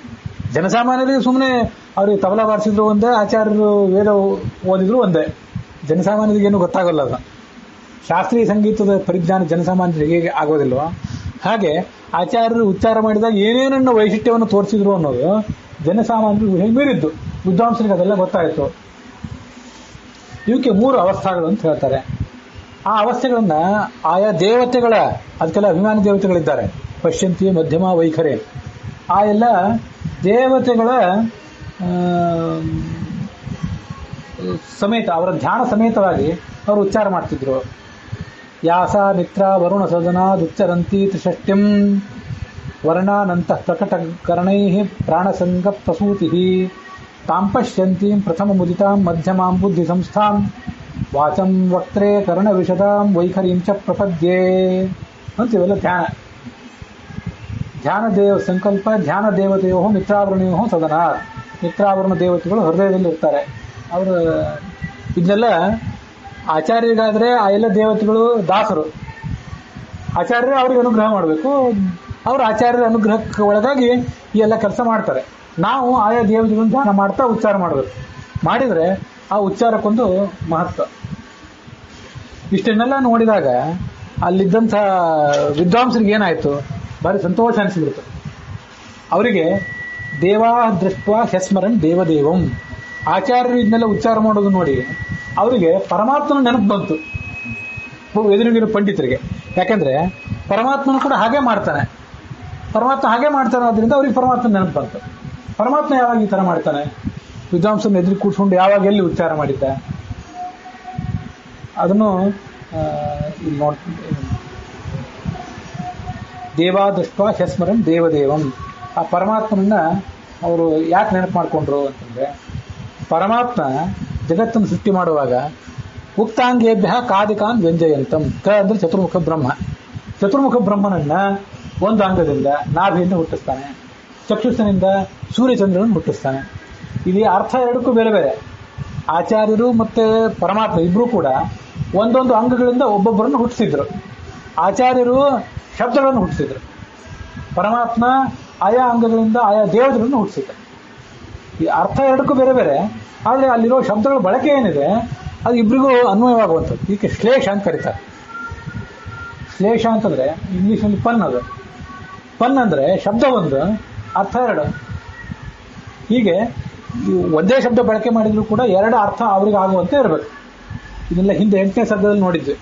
ಜನಸಾಮಾನ್ಯರಿಗೆ ಸುಮ್ಮನೆ ಅವ್ರಿಗೆ ತಬಲಾ ಬಾರಿಸಿದ್ರು ಒಂದೇ, ಆಚಾರ್ಯರು ವೇದ ಓದಿದ್ರು ಒಂದೇ. ಜನಸಾಮಾನ್ಯರಿಗೆ ಏನು ಗೊತ್ತಾಗಲ್ಲ. ಅದು ಶಾಸ್ತ್ರೀಯ ಸಂಗೀತದ ಪರಿಜ್ಞಾನ ಜನಸಾಮಾನ್ಯರಿಗೆ ಹೇಗೆ ಆಗೋದಿಲ್ವ ಹಾಗೆ ಆಚಾರ್ಯರು ಉಚ್ಚಾರ ಮಾಡಿದಾಗ ಏನೇನನ್ನ ವೈಶಿಷ್ಟ್ಯವನ್ನು ತೋರಿಸಿದ್ರು ಅನ್ನೋದು ಜನಸಾಮಾನ್ಯರು ಮೀರಿದ್ದು. ವಿದ್ವಾಂಸರಿಗೆ ಅದೆಲ್ಲ ಗೊತ್ತಾಯಿತು. ಇವಕ್ಕೆ 3 ಅವಸ್ಥೆಗಳು ಅಂತ ಹೇಳ್ತಾರೆ. ಆ ಅವಸ್ಥೆಗಳನ್ನ ಆಯಾ ದೇವತೆಗಳ, ಅದಕ್ಕೆಲ್ಲ ಅಭಿಮಾನಿ ದೇವತೆಗಳಿದ್ದಾರೆ, ಪಶ್ಯಂತಿ, ಮಧ್ಯಮ, ವೈಖರಿ. ಆ ಎಲ್ಲ ದೇವತೆಗಳ ಸಮೇತ, ಅವರ ಧ್ಯಾನ ಸಮೇತವಾಗಿ ಅವರು ಉಚ್ಚಾರ ಮಾಡ್ತಿದ್ರು. ಯಾಸ ಮಿತ್ರ ವರುಣ ಸದನ ದುಚ್ಚರಂತಿ ತ್ರಿಷಷ್ಟ್ಯಂ ವರ್ಣಾನಂತಃ ಪ್ರಕಟಕರಣೈ ಪ್ರಾಣಸಂಗ ಪ್ರಸೂತಿ ತಾಂ ಪಶ್ಯಂತೀಂ ಪ್ರಥಮ ಮುದಿತಾಂ ಮಧ್ಯಮಾಂ ಬುದ್ಧಿ ಸಂಸ್ಥಾಂ ವಾಚಂ ವಕ್ತ್ರೇ ಕರ್ಣ ವಿಶದಾಂ ವೈಖರೀಂ ಚ ಪ್ರಪದ್ಯೆ ಅಂತಿವೆಲ್ಲ ಧ್ಯಾನ ದೇವ ಸಂಕಲ್ಪ. ಧ್ಯಾನ ದೇವತೆಯೋ ಮಿತ್ರಾವರಣೆಯೋ ಸದನ. ಮಿತ್ರಾವರಣ ದೇವತೆಗಳು ಹೃದಯದಲ್ಲಿ ಇರ್ತಾರೆ. ಅವರು ಇದನ್ನೆಲ್ಲ ಆಚಾರ್ಯರಿಗಾದ್ರೆ ಆ ಎಲ್ಲ ದೇವತೆಗಳು ದಾಸರು. ಆಚಾರ್ಯರೇ ಅವ್ರಿಗೆ ಅನುಗ್ರಹ ಮಾಡಬೇಕು. ಅವರು ಆಚಾರ್ಯರ ಅನುಗ್ರಹಕ್ಕೆ ಒಳಗಾಗಿ ಈ ಎಲ್ಲ ಕೆಲಸ ಮಾಡ್ತಾರೆ. ನಾವು ಆಯಾ ದೇವತೆಗಳನ್ನು ಧ್ಯಾನ ಮಾಡ್ತಾ ಉಚ್ಚಾರ ಮಾಡಬೇಕು. ಮಾಡಿದರೆ ಆ ಉಚ್ಚಾರಕ್ಕೊಂದು ಮಹತ್ವ. ಇಷ್ಟನ್ನೆಲ್ಲ ನೋಡಿದಾಗ ಅಲ್ಲಿದ್ದಂಥ ವಿದ್ವಾಂಸರಿಗೆ ಏನಾಯಿತು, ಭಾರಿ ಸಂತೋಷ ಅನಿಸಿಬಿಡ್ತು. ಅವರಿಗೆ ದೇವಾ ದೃಷ್ಟ ಹ್ಯಸ್ಮರನ್ ದೇವದೇವಂ, ಆಚಾರ್ಯರು ಇದನ್ನೆಲ್ಲ ಉಚ್ಚಾರ ಮಾಡೋದು ನೋಡಿ ಅವರಿಗೆ ಪರಮಾತ್ಮನ ನೆನಪು ಬಂತು, ಎದುರಿಗಿರೋ ಪಂಡಿತರಿಗೆ. ಯಾಕಂದ್ರೆ ಪರಮಾತ್ಮನು ಕೂಡ ಹಾಗೆ ಮಾಡ್ತಾನೆ. ಪರಮಾತ್ಮ ಹಾಗೆ ಮಾಡ್ತಾನೆ, ಆದ್ರಿಂದ ಅವ್ರಿಗೆ ಪರಮಾತ್ಮನ ನೆನಪು ಬಂತು. ಪರಮಾತ್ಮ ಯಾವಾಗ ಈ ತರ ಮಾಡ್ತಾನೆ? ವಿದ್ವಾಂಸನ ಎದುರು ಕೂಡ್ಸ್ಕೊಂಡು ಯಾವಾಗ ಎಲ್ಲಿ ಉಚ್ಚಾರ ಮಾಡಿದ್ದ ಅದನ್ನು ಇಲ್ಲಿ ದೇವಾದೃಷ್ಟ ಹ್ಯಸ್ಮರನ್ ದೇವದೇವಂ. ಆ ಪರಮಾತ್ಮನನ್ನ ಅವರು ಯಾಕೆ ನೆನಪು ಮಾಡ್ಕೊಂಡ್ರು ಅಂತಂದ್ರೆ, ಪರಮಾತ್ಮ ಜಗತ್ತನ್ನು ಸೃಷ್ಟಿ ಮಾಡುವಾಗ ಉಕ್ತಾಂಗೇಭ್ಯ ಕಾದಿಕಾನ್ ವ್ಯಂಜಯಂತಂ. ಕ ಅಂದ್ರೆ ಚತುರ್ಮುಖ ಬ್ರಹ್ಮ. ಚತುರ್ಮುಖ ಬ್ರಹ್ಮನನ್ನ ಒಂದು ಅಂಗದಿಂದ ನಾಭಿಯಿಂದ ಹುಟ್ಟಿಸ್ತಾನೆ, ಚಕ್ಷುಸ್ಸಿನಿಂದ ಸೂರ್ಯಚಂದ್ರನನ್ನು ಹುಟ್ಟಿಸ್ತಾನೆ. ಇಲ್ಲಿ ಅರ್ಥ ಎರಡಕ್ಕೂ ಬೇರೆ ಬೇರೆ. ಆಚಾರ್ಯರು ಮತ್ತೆ ಪರಮಾತ್ಮ ಇಬ್ರು ಕೂಡ ಒಂದೊಂದು ಅಂಗಗಳಿಂದ ಒಬ್ಬೊಬ್ಬರನ್ನು ಹುಟ್ಟಿಸಿದ್ರು. ಆಚಾರ್ಯರು ಶಬ್ದಗಳನ್ನು ಹುಟ್ಟಿಸಿದ್ರು, ಪರಮಾತ್ಮ ಆಯಾ ಅಂಗಗಳಿಂದ ಆಯಾ ದೇವತೆಗಳನ್ನು ಹುಟ್ಟಿಸಿದ್ರು. ಈ ಅರ್ಥ ಎರಡಕ್ಕೂ ಬೇರೆ ಬೇರೆ, ಆದರೆ ಅಲ್ಲಿರೋ ಶಬ್ದಗಳ ಬಳಕೆ ಏನಿದೆ ಅದು ಇಬ್ಬರಿಗೂ ಅನ್ವಯವಾಗುವಂಥದ್ದು. ಇದಕ್ಕೆ ಶ್ಲೇಷ ಅಂತ ಕರೀತಾರೆ. ಶ್ಲೇಷ ಅಂತಂದ್ರೆ ಇಂಗ್ಲಿಷ್ನಲ್ಲಿ ಪನ್. ಅದು ಪನ್ ಅಂದ್ರೆ ಶಬ್ದ ಒಂದು, ಅರ್ಥ ಎರಡು. ಹೀಗೆ ಒಂದೇ ಶಬ್ದ ಬಳಕೆ ಮಾಡಿದ್ರು ಕೂಡ ಎರಡು ಅರ್ಥ ಅವ್ರಿಗೆ ಆಗುವಂತೆ ಇರಬೇಕು. ಇದನ್ನೆಲ್ಲ ಹಿಂದೆ 8ನೇ ಸರ್ಗದಲ್ಲಿ ನೋಡಿದ್ವಿ.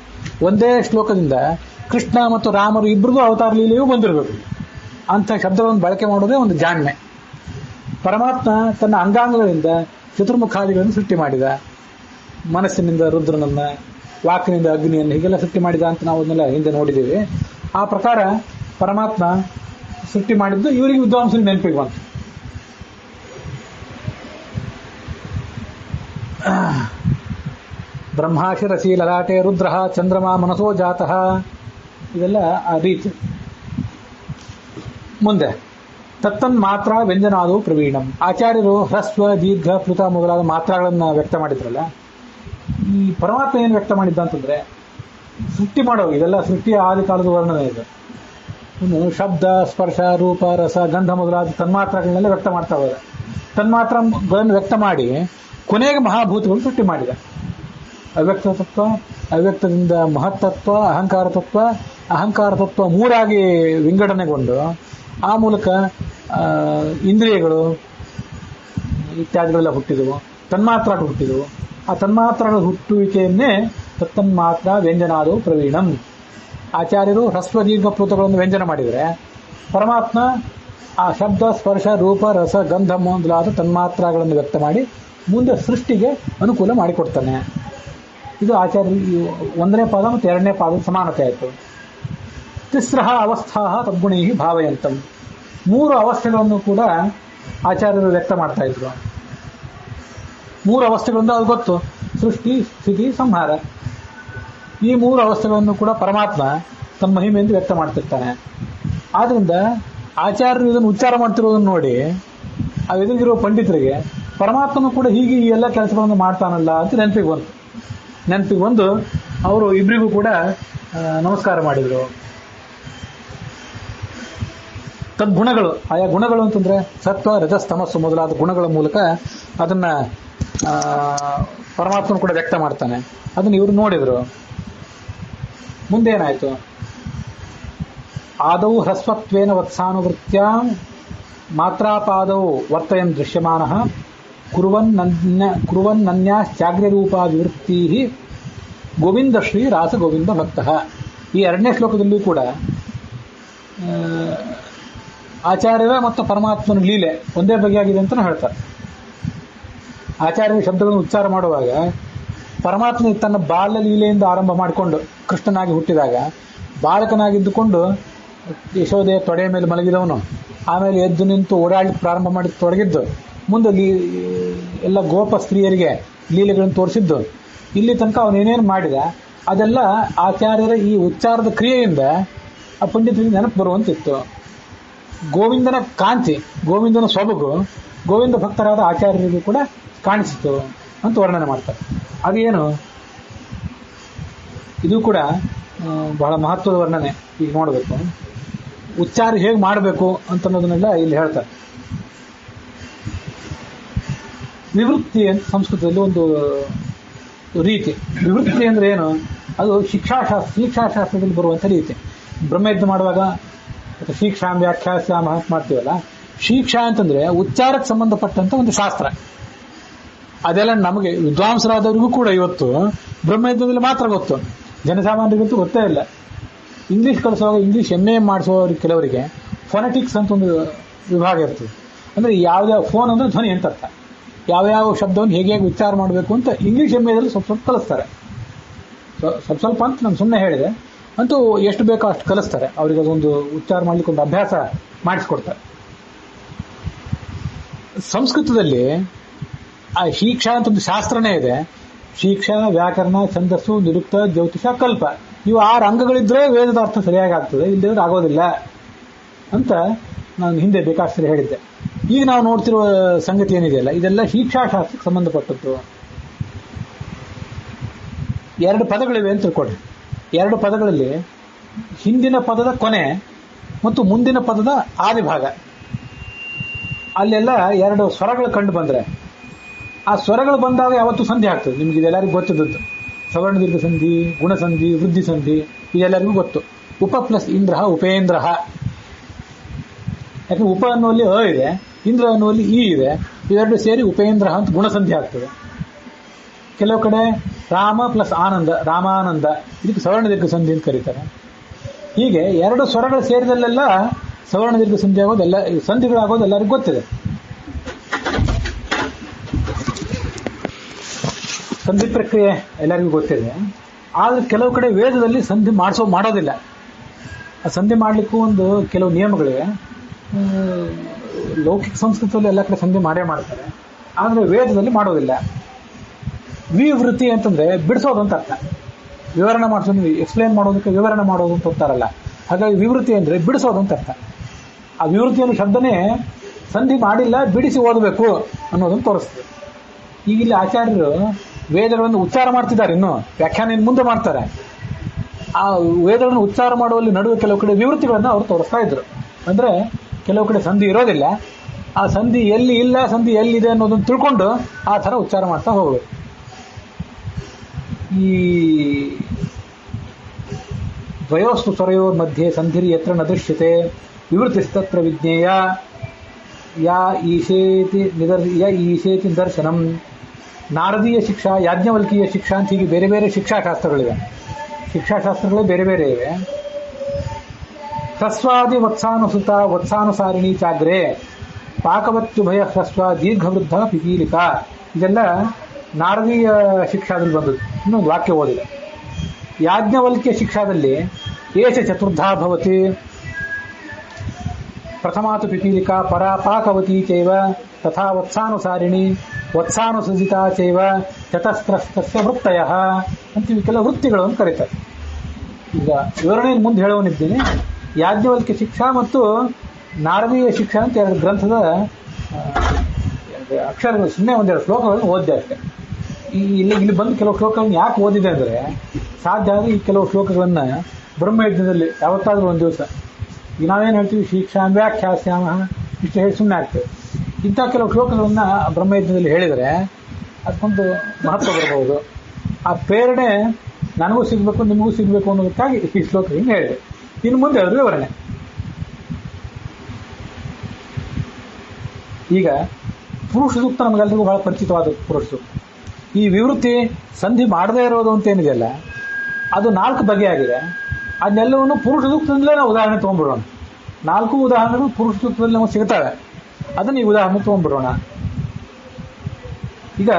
ಒಂದೇ ಶ್ಲೋಕದಿಂದ ಕೃಷ್ಣ ಮತ್ತು ರಾಮರು ಇಬ್ಬರಿಗೂ ಅವತಾರ ಲೀಲೆಯೂ ಬಂದಿರಬೇಕು. ಅಂಥ ಶಬ್ದಗಳನ್ನು ಬಳಕೆ ಮಾಡೋದೇ ಒಂದು ಜಾಣ್ಮೆ. ಪರಮಾತ್ಮ ತನ್ನ ಅಂಗಾಂಗಗಳಿಂದ ಚತುರ್ಮುಖಾದಿಗಳನ್ನು ಸೃಷ್ಟಿ ಮಾಡಿದ. ಮನಸ್ಸಿನಿಂದ ರುದ್ರನನ್ನ, ವಾಕಿನಿಂದ ಅಗ್ನಿಯನ್ನು, ಹೀಗೆಲ್ಲ ಸೃಷ್ಟಿ ಮಾಡಿದ ಅಂತ ನಾವು ಅದನ್ನೆಲ್ಲ ಹಿಂದೆ ನೋಡಿದ್ದೀವಿ. ಆ ಪ್ರಕಾರ ಪರಮಾತ್ಮ ಸೃಷ್ಟಿ ಮಾಡಿದ್ದು ಇವರಿಗೆ ವಿದ್ವಾಂಸರಿಗೆ ನೆನಪಿಗೆ ಬಂತು. ಬ್ರಹ್ಮಾಶಿರಸಿ ಲಲಾಟೆ ರುದ್ರ ಚಂದ್ರಮಾ ಮನಸೋ ಜಾತಃ, ಇದೆಲ್ಲ ಆ ರೀತಿ. ಮುಂದೆ ತತ್ತನ್ ಮಾತ್ರ ವ್ಯಂಜನಾದವು ಪ್ರವೀಣಂ. ಆಚಾರ್ಯರು ಹ್ರಸ್ವ, ದೀರ್ಘ, ಪ್ಲುತ ಮೊದಲಾದ ಮಾತ್ರಗಳನ್ನು ವ್ಯಕ್ತ ಮಾಡಿದ್ರಲ್ಲ, ಈ ಪರಮಾತ್ಮ ಏನು ವ್ಯಕ್ತ ಮಾಡಿದ್ದ ಅಂತಂದ್ರೆ ಸೃಷ್ಟಿ ಮಾಡೋ ಇದೆಲ್ಲ ಸೃಷ್ಟಿಯ ಆದಿ ಕಾಲದ ವರ್ಣನೆ ಇದೆ. ಇನ್ನು ಶಬ್ದ, ಸ್ಪರ್ಶ, ರೂಪ, ರಸ, ಗಂಧ ಮೊದಲಾದ ತನ್ಮಾತ್ರಗಳನ್ನೆಲ್ಲ ವ್ಯಕ್ತ ಮಾಡ್ತಾ ಹೋದ. ತನ್ಮಾತ್ರಗಳನ್ನು ವ್ಯಕ್ತ ಮಾಡಿ ಕೊನೆಗೆ ಮಹಾಭೂತಗಳು ಸೃಷ್ಟಿ ಮಾಡಿದ. ಅವ್ಯಕ್ತ ತತ್ವ, ಅವ್ಯಕ್ತದಿಂದ ಮಹತ್ತತ್ವ, ಅಹಂಕಾರ ತತ್ವ, ಅಹಂಕಾರ ತತ್ವ ಮೂರಾಗಿ ವಿಂಗಡಣೆಗೊಂಡು ಆ ಮೂಲಕ ಇಂದ್ರಿಯಗಳು ಇತ್ಯಾದಿಗಳೆಲ್ಲ ಹುಟ್ಟಿದವು, ತನ್ಮಾತ್ರ ಹುಟ್ಟಿದವು. ಆ ತನ್ಮಾತ್ರಗಳ ಹುಟ್ಟುವಿಕೆಯನ್ನೇ ತತ್ತನ್ಮಾತ್ರ ವ್ಯಂಜನಾದವು ಪ್ರವೀಣಂ. ಆಚಾರ್ಯರು ಹ್ರಸ್ವ ದೀರ್ಘ ಪ್ಲುತಗಳನ್ನು ವ್ಯಂಜನ ಮಾಡಿದರೆ, ಪರಮಾತ್ಮ ಆ ಶಬ್ದ ಸ್ಪರ್ಶ ರೂಪ ರಸ ಗಂಧ ಮೊದಲಾದ ತನ್ಮಾತ್ರಗಳನ್ನು ವ್ಯಕ್ತ ಮಾಡಿ ಮುಂದೆ ಸೃಷ್ಟಿಗೆ ಅನುಕೂಲ ಮಾಡಿಕೊಡ್ತಾನೆ. ಇದು ಆಚಾರ್ಯ ಒಂದನೇ ಪಾದ ಮತ್ತು ಎರಡನೇ ಪಾದದ ಸಮಾನತೆ ಆಯಿತು. ತಿಸ್ರಃ ಅವಸ್ಥಾ ತದ್ಗುಣೈ ಭಾವಯಂತಂ. 3 ಅವಸ್ಥೆಗಳನ್ನು ಕೂಡ ಆಚಾರ್ಯರು ವ್ಯಕ್ತ ಮಾಡ್ತಾ ಇದ್ರು. 3 ಅವಸ್ಥೆಗಳಿಂದ ಅದು ಗೊತ್ತು, ಸೃಷ್ಟಿ ಸ್ಥಿತಿ ಸಂಹಾರ. ಈ 3 ಅವಸ್ಥೆಗಳನ್ನು ಕೂಡ ಪರಮಾತ್ಮ ತನ್ನ ಮಹಿಮೆಯಿಂದ ವ್ಯಕ್ತ ಮಾಡ್ತಿರ್ತಾನೆ. ಆದ್ರಿಂದ ಆಚಾರ್ಯರು ಇದನ್ನು ಉಚ್ಚಾರ ಮಾಡ್ತಿರೋದನ್ನು ನೋಡಿ ಆ ಎದುರಿಗಿರೋ ಪಂಡಿತರಿಗೆ ಪರಮಾತ್ಮನು ಕೂಡ ಹೀಗೆ ಈ ಎಲ್ಲ ಕೆಲಸಗಳನ್ನು ಮಾಡ್ತಾನಲ್ಲ ಅಂತ ನೆನಪಿಗೆ ಬಂದು ಅವರು ಇಬ್ಬರಿಗೂ ಕೂಡ ನಮಸ್ಕಾರ ಮಾಡಿದರು. ತದ್ಗುಣಗಳು, ಆಯಾ ಗುಣಗಳು ಅಂತಂದ್ರೆ ಸತ್ವ ರಜಸ್ ತಮಸ್ಸು ಮೊದಲಾದ ಗುಣಗಳ ಮೂಲಕ ಅದನ್ನ ಪರಮಾತ್ಮನು ಕೂಡ ವ್ಯಕ್ತ ಮಾಡ್ತಾನೆ. ಅದನ್ನ ಇವರು ನೋಡಿದ್ರು. ಮುಂದೇನಾಯ್ತು? ಆದೌ ಹ್ರಸ್ವತ್ವೇನ ವತ್ಸಾನುವೃತ್ಯಾಂ ಮಾತ್ರಾಪಾದೌ ವರ್ತಯನ್ ದೃಶ್ಯಮಾನಃ ಕುರುವನ್ನನ್ಯಾಶ್ಚಾಗ್ರ್ಯರೂಪಾ ವಿವೃತ್ತಿ ಗೋವಿಂದ ಶ್ರೀ ರಾಸ ಗೋವಿಂದ ಭಕ್ತಃ. ಈ 2ನೇ ಶ್ಲೋಕದಲ್ಲೂ ಕೂಡ ಆಚಾರ್ಯರ ಮತ್ತು ಪರಮಾತ್ಮನ ಲೀಲೆ ಒಂದೇ ಬಗೆಯಾಗಿದೆ ಅಂತ ಹೇಳ್ತಾರೆ. ಆಚಾರ್ಯರ ಶಬ್ದಗಳನ್ನು ಉಚ್ಚಾರ ಮಾಡುವಾಗ ಪರಮಾತ್ಮ ತನ್ನ ಬಾಲ್ಯ ಲೀಲೆಯಿಂದ ಆರಂಭ ಮಾಡಿಕೊಂಡು ಕೃಷ್ಣನಾಗಿ ಹುಟ್ಟಿದಾಗ ಬಾಲಕನಾಗಿದ್ದುಕೊಂಡು ಯಶೋದೆಯ ತೊಡೆಯ ಮೇಲೆ ಮಲಗಿದವನು, ಆಮೇಲೆ ಎದ್ದು ನಿಂತು ಓಡಾಡಲಿಕ್ಕೆ ಪ್ರಾರಂಭ ಮಾಡಿ ತೊಡಗಿದ್ದು, ಮುಂದೆ ಎಲ್ಲ ಗೋಪ ಸ್ತ್ರೀಯರಿಗೆ ಲೀಲೆಗಳನ್ನು ತೋರಿಸಿದ್ದು, ಇಲ್ಲಿ ತನಕ ಅವನೇನೇನು ಮಾಡಿದ ಅದೆಲ್ಲ ಆಚಾರ್ಯರ ಈ ಉಚ್ಚಾರದ ಕ್ರಿಯೆಯಿಂದ ಆ ಪಂಡಿತರಿಗೆ ನೆನಪು ಬರುವಂತಿತ್ತು. ಗೋವಿಂದನ ಕಾಂತಿ, ಗೋವಿಂದನ ಸೊಬಗು ಗೋವಿಂದ ಭಕ್ತರಾದ ಆಚಾರ್ಯರಿಗೂ ಕೂಡ ಕಾಣಿಸಿತು ಅಂತ ವರ್ಣನೆ ಮಾಡ್ತಾರೆ. ಅದೇನು? ಇದು ಕೂಡ ಬಹಳ ಮಹತ್ವದ ವರ್ಣನೆ. ಈಗ ನೋಡಬೇಕು ಉಚ್ಚಾರ ಹೇಗೆ ಮಾಡಬೇಕು ಅಂತನ್ನೋದನ್ನೆಲ್ಲ ಇಲ್ಲಿ ಹೇಳ್ತಾರೆ. ವಿವೃತ್ತಿ ಅಂತ ಸಂಸ್ಕೃತದಲ್ಲಿ ಒಂದು ರೀತಿ. ವಿವೃತ್ತಿ ಅಂದ್ರೆ ಏನು? ಅದು ಶಿಕ್ಷಾಶಾಸ್ತ್ರದಲ್ಲಿ ಬರುವಂಥ ರೀತಿ. ಬ್ರಹ್ಮಯಜ್ಞ ಮಾಡುವಾಗ ಶಿಕ್ಷಾಂ ವ್ಯಾಖ್ಯಾಸ್ಯಾಮ ಮಾಡ್ತೀವಲ್ಲ, ಶಿಕ್ಷಾ ಅಂತಂದ್ರೆ ಉಚ್ಚಾರಕ್ಕೆ ಸಂಬಂಧಪಟ್ಟಂತ ಒಂದು ಶಾಸ್ತ್ರ. ಅದೆಲ್ಲ ನಮಗೆ ವಿದ್ವಾಂಸರಾದವರಿಗೂ ಕೂಡ ಇವತ್ತು ಬ್ರಹ್ಮಯಜ್ಞದಲ್ಲಿ ಮಾತ್ರ ಗೊತ್ತು, ಜನಸಾಮಾನ್ಯರಿಗಂತೂ ಗೊತ್ತೇ ಇಲ್ಲ. ಇಂಗ್ಲಿಷ್ ಕಲಿಸುವಾಗ ಇಂಗ್ಲಿಷ್ MA ಮಾಡಿಸುವವರಿಗೆ ಕೆಲವರಿಗೆ ಫೊನೆಟಿಕ್ಸ್ ಅಂತ ಒಂದು ವಿಭಾಗ ಇರ್ತದೆ. ಅಂದ್ರೆ ಯಾವ್ಯಾವ ಫೋನ್ ಅಂದ್ರೆ ಧ್ವನಿ ಅಂತ ಅರ್ಥ, ಯಾವ್ಯಾವ ಶಬ್ದವನ್ನು ಹೇಗೆ ಉಚ್ಚಾರ ಮಾಡಬೇಕು ಅಂತ ಇಂಗ್ಲಿಷ್ MAದಲ್ಲಿ ಸ್ವಲ್ಪ ಕಲಿಸ್ತಾರೆ. ಸ್ವಲ್ಪ ಅಂತ ನಾನು ಸುಮ್ಮನೆ ಹೇಳಿದೆ, ಅಂತೂ ಎಷ್ಟು ಬೇಕೋ ಅಷ್ಟು ಕಲಿಸ್ತಾರೆ. ಅವ್ರಿಗೆ ಅದೊಂದು ಉಚ್ಚಾರ ಮಾಡ್ಲಿಕ್ಕೆ ಒಂದು ಅಭ್ಯಾಸ ಮಾಡಿಸ್ಕೊಡ್ತಾರೆ. ಸಂಸ್ಕೃತದಲ್ಲಿ ಆ ಶಿಕ್ಷಾ ಅಂತ ಒಂದು ಶಾಸ್ತ್ರನೇ ಇದೆ. ಶಿಕ್ಷಾ, ವ್ಯಾಕರಣ, ಛಂದಸ್ಸು, ನಿರುಕ್ತ, ಜ್ಯೋತಿಷ, ಕಲ್ಪ, ಇವು 6 ಅಂಗಗಳಿದ್ರೆ ವೇದದ ಅರ್ಥ ಸರಿಯಾಗಿ ಆಗ್ತದೆ, ಇಲ್ಲದಿದ್ರೆ ಆಗೋದಿಲ್ಲ ಅಂತ ನಾನು ಹಿಂದೆ ಬೇಕಾದ್ರೆ ಹೇಳಿದ್ದೆ. ಈಗ ನಾವು ನೋಡ್ತಿರುವ ಸಂಗತಿ ಏನಿದೆಯಲ್ಲ, ಇದೆಲ್ಲ ಶಿಕ್ಷಾಶಾಸ್ತ್ರಕ್ಕೆ ಸಂಬಂಧಪಟ್ಟದ್ದು. 2 ಪದಗಳಿವೆ ಅಂತ ತಿಳ್ಕೊಡ್ರಿ. 2 ಪದಗಳಲ್ಲಿ ಹಿಂದಿನ ಪದದ ಕೊನೆ ಮತ್ತು ಮುಂದಿನ ಪದದ ಆದಿಭಾಗ, ಅಲ್ಲೆಲ್ಲ 2 ಸ್ವರಗಳು ಕಂಡು ಬಂದ್ರೆ ಆ ಸ್ವರಗಳು ಬಂದಾಗ ಯಾವತ್ತೂ ಸಂಧಿ ಆಗ್ತದೆ. ನಿಮ್ಗೆ ಇದೆಲ್ಲರಿಗೂ ಗೊತ್ತಿದ್ದದ್ದು. ಸವರ್ಣ ದೀರ್ಘ ಸಂಧಿ, ಗುಣಸಂಧಿ, ವೃದ್ಧಿ ಸಂಧಿ ಇದೆಲ್ಲರಿಗೂ ಗೊತ್ತು. ಉಪ ಪ್ಲಸ್ ಇಂದ್ರ ಉಪೇಂದ್ರ. ಯಾಕಂದ್ರೆ ಉಪ ಅನ್ನುವಲ್ಲಿ ಅ ಇದೆ, ಇಂದ್ರ ಅನ್ನುವಲ್ಲಿ ಇ ಇದೆ, ಇವೆರಡು ಸೇರಿ ಉಪೇಂದ್ರ ಅಂತ ಗುಣಸಂಧಿ ಆಗ್ತದೆ. ಕೆಲವು ಕಡೆ ರಾಮ ಪ್ಲಸ್ ಆನಂದ, ರಾಮಾನಂದ, ಇದಕ್ಕೆ ಸವರ್ಣ ದೀರ್ಘ ಸಂಧಿ ಅಂತ ಕರೀತಾರೆ. ಹೀಗೆ 2 ಸ್ವರಗಳು ಸೇರಿದಲ್ಲೆಲ್ಲ ಸವರ್ಣ ದೀರ್ಘ ಸಂಧಿ ಆಗೋದೆಲ್ಲ, ಸಂಧಿಗಳಾಗೋದು ಎಲ್ಲರಿಗೂ ಗೊತ್ತಿದೆ. ಸಂಧಿ ಪ್ರಕ್ರಿಯೆ ಎಲ್ಲರಿಗೂ ಗೊತ್ತಿದೆ. ಆದ್ರೆ ಕೆಲವು ಕಡೆ ವೇದದಲ್ಲಿ ಸಂಧಿ ಮಾಡೋದಿಲ್ಲ. ಆ ಸಂಧಿ ಮಾಡಲಿಕ್ಕೂ ಒಂದು ಕೆಲವು ನಿಯಮಗಳಿವೆ. ಲೌಕಿಕ ಸಂಸ್ಕೃತದಲ್ಲಿ ಎಲ್ಲ ಕಡೆ ಸಂಧಿ ಮಾಡ್ತಾರೆ, ಆದರೆ ವೇದದಲ್ಲಿ ಮಾಡೋದಿಲ್ಲ. ವಿವೃತ್ತಿ ಅಂತಂದ್ರೆ ಬಿಡಿಸೋದು ಅಂತ ಅರ್ಥ. ವಿವರಣೆ ಮಾಡಿಸೋದು, ಎಕ್ಸ್ಪ್ಲೇನ್ ಮಾಡೋದಕ್ಕೆ ವಿವರಣೆ ಮಾಡೋದು ಅಂತ ಹೋಗ್ತಾರಲ್ಲ, ಹಾಗಾಗಿ ವಿವೃತ್ತಿ ಅಂದ್ರೆ ಬಿಡಿಸೋದು ಅಂತ ಅರ್ಥ. ಆ ವಿವೃತ್ತಿ ಅನ್ನೋ ಶಬ್ದನೇ ಸಂಧಿ ಮಾಡಿಲ್ಲ, ಬಿಡಿಸಿ ಓದಬೇಕು ಅನ್ನೋದನ್ನು ತೋರಿಸ್ತದೆ. ಈಗ ಇಲ್ಲಿ ಆಚಾರ್ಯರು ವೇದಗಳನ್ನು ಉಚ್ಚಾರ ಮಾಡ್ತಿದ್ದಾರೆ, ಇನ್ನು ವ್ಯಾಖ್ಯಾನ ಮುಂದೆ ಮಾಡ್ತಾರೆ. ಆ ವೇದಗಳನ್ನು ಉಚ್ಚಾರ ಮಾಡುವಲ್ಲಿ ನಡುವೆ ಕೆಲವು ಕಡೆ ವಿವೃತ್ತಿಗಳನ್ನು ಅವರು ತೋರಿಸ್ತಾ ಇದ್ರು. ಅಂದ್ರೆ ಕೆಲವು ಕಡೆ ಸಂಧಿ ಇರೋದಿಲ್ಲ, ಆ ಸಂಧಿ ಎಲ್ಲಿ ಇಲ್ಲ, ಸಂಧಿ ಎಲ್ಲಿದೆ ಅನ್ನೋದನ್ನು ತಿಳ್ಕೊಂಡು ಆ ಥರ ಉಚ್ಚಾರ ಮಾಡ್ತಾ ಹೋಗ್ಬೇಕು. ಈ ದ್ವಯೋಸ್ತು ಸ್ವರಯೋರ್ ಮಧ್ಯೆ ಸಂಧಿರಿ ಯತ್ರ ನ ದೃಶ್ಯತೆ ವಿವೃತಿಸ್ತತ್ರ ವಿಜ್ಞೇಯ ಯಾ ಈಶೇತಿ ನಿದರ್ಶನಂ ನಾರದೀಯ ಶಿಕ್ಷಾ, ಯಾಜ್ಞವಲ್ಕೀಯ ಶಿಕ್ಷಾ ಅಂತ ಹೀಗೆ ಬೇರೆ ಬೇರೆ ಶಿಕ್ಷಾಶಾಸ್ತ್ರಗಳಿವೆ. ಶಿಕ್ಷಾಶಾಸ್ತ್ರಗಳೇ ಬೇರೆ ಬೇರೆ ಇವೆ. ಹ್ರಸ್ವಾದಿ ವತ್ಸಾನುಸುತ ವತ್ಸಾನುಸಾರಿಣಿ ಚಾಗ್ರೆ ಪಾಕವತ್ಯುಭಯ ಹ್ರಸ್ವ ದೀರ್ಘವೃದ್ಧ ಪಿಪೀಲಿಕ. ಇದೆಲ್ಲ ನಾರದೀಯ ಶಿಕ್ಷಾದಲ್ಲಿ ಬಂದದ್ದು. ಇನ್ನೊಂದು ವಾಕ್ಯ ಓದಿದೆ. ಯಾಜ್ಞವಲ್ಕ್ಯ ಶಿಕ್ಷಾದಲ್ಲಿ ಏಷ ಚತುರ್ಧಾ ಭವತಿ ಪ್ರಥಮಾತು ಪಿಪೀಲಿಕಾ ಪರಾ ಪಾಕವತಿ ಚೈವ ತಥಾ ವತ್ಸಾನುಸಾರಿಣಿ ವತ್ಸಾನುಸೃಜಿತಾ ಚೈವ ಚತಸ್ರಸ್ತಸ್ಯ ವೃತ್ತಯಃ ಅಂತ ಕೆಲವು ವೃತ್ತಿಗಳು ಅಂತ ಕರೀತಾರೆ. ಈಗ ವಿವರಣೆಯನ್ನು ಮುಂದೆ ಹೇಳುವನಿದ್ದೀನಿ. ಯಾಜ್ಞವಲ್ಕ್ಯ ಶಿಕ್ಷಾ ಮತ್ತು ನಾರದೀಯ ಶಿಕ್ಷಾ ಅಂತ ಎರಡು ಗ್ರಂಥದ ಅಕ್ಷರಗಳು, ಸುಮ್ಮನೆ ಒಂದೆರಡು ಶ್ಲೋಕಗಳನ್ನು ಓದಿದೆ ಅಷ್ಟೇ. ಇಲ್ಲಿ ಬಂದು ಕೆಲವು ಶ್ಲೋಕಗಳನ್ನು ಯಾಕೆ ಓದಿದೆ ಅಂದರೆ, ಸಾಧ್ಯ ಆದರೆ ಈ ಕೆಲವು ಶ್ಲೋಕಗಳನ್ನು ಬ್ರಹ್ಮಯಜ್ಞದಲ್ಲಿ ಯಾವತ್ತಾದರೂ ಒಂದು ದಿವಸ ಈಗ ನಾವೇನು ಹೇಳ್ತೀವಿ ಶಿಕ್ಷಾಂ ವ್ಯಾಖ್ಯಾಸ್ಯಾಮ ಇಷ್ಟು ಹೇಳಿ ಸುಮ್ಮನೆ ಆಗ್ತೇವೆ. ಇಂಥ ಕೆಲವು ಶ್ಲೋಕಗಳನ್ನು ಬ್ರಹ್ಮಯಜ್ಞದಲ್ಲಿ ಹೇಳಿದರೆ ಅದಕ್ಕೊಂದು ಮಹತ್ವ ಬರಬಹುದು. ಆ ಪ್ರೇರಣೆ ನನಗೂ ಸಿಗಬೇಕು ನಿಮಗೂ ಸಿಗಬೇಕು ಅನ್ನೋದಕ್ಕಾಗಿ ಈ ಶ್ಲೋಕಗಳನ್ನು ಹೇಳಿದೆ. ಇನ್ನು ಮುಂದೆ ಅದರ ವಿವರಣೆ. ಈಗ ಪುರುಷ ಸೂಕ್ತ ನಮಗೆಲ್ಲರಿಗೂ ಬಹಳ ಪರಿಚಿತವಾದ ಪುರುಷ ಸೂಕ್ತ. ಈ ವಿವೃತ್ತಿ ಸಂಧಿ ಮಾಡದೇ ಇರೋದು ಅಂತ ಏನಿದೆಯಲ್ಲ, ಅದು 4 ಬಗೆಯಾಗಿದೆ. ಅದನ್ನೆಲ್ಲವನ್ನು ಪುರುಷ ಸೂಕ್ತದಲ್ಲೇ ನಾವು ಉದಾಹರಣೆ ತೊಗೊಂಡ್ಬಿಡೋಣ. 4 ಉದಾಹರಣೆಗಳು ಪುರುಷ ಸೂಕ್ತದಲ್ಲಿ ನಮಗೆ ಸಿಗ್ತವೆ. ಅದನ್ನು ಈ ಉದಾಹರಣೆ ತೊಗೊಂಡ್ಬಿಡೋಣ. ಈಗ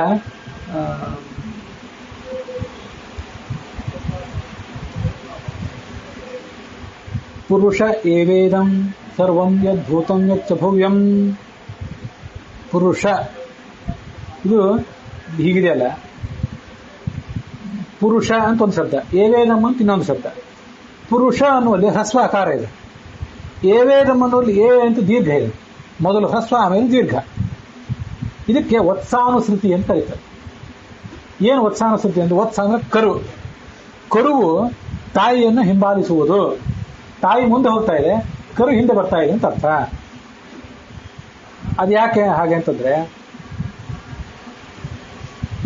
ಪುರುಷ ಏವೇದಂ ಸರ್ವಂ ಯದ್ಭೂತಂ ಯಚ್ಚ ಭವ್ಯಂ. ಪುರುಷ ಇದು ಹೀಗಿದೆಯಲ್ಲ, ಪುರುಷ ಅಂತ ಒಂದು ಶಬ್ದ, ಏವೇದಂ ಅಂತ ಇನ್ನೊಂದು ಶಬ್ದ. ಪುರುಷ ಅನ್ನುವಲ್ಲಿ ಹ್ರಸ್ವ ಆಕಾರ ಇದೆ. ಏವೇದಂ ಅನ್ನುವಲ್ಲಿ ಏ ಅಂತ ದೀರ್ಘ ಇದೆ. ಮೊದಲು ಹ್ರಸ್ವ, ಆಮೇಲೆ ದೀರ್ಘ. ಇದಕ್ಕೆ ವತ್ಸಾನುಸೃತಿ ಅಂತ ಕರೀತಾರೆ. ಏನು ವತ್ಸಾನುಸೃತಿ ಅಂದ್ರೆ, ವತ್ಸ ಅಂದ್ರೆ ಕರು. ಕರುವು ತಾಯಿಯನ್ನು ಹಿಂಬಾಲಿಸುವುದು. ತಾಯಿ ಮುಂದೆ ಹೋಗ್ತಾ ಇದೆ, ಕರು ಹಿಂದೆ ಬರ್ತಾ ಇದೆ ಅಂತ ಅರ್ಥ. ಅದು ಯಾಕೆ ಹಾಗೆ ಅಂತಂದ್ರೆ,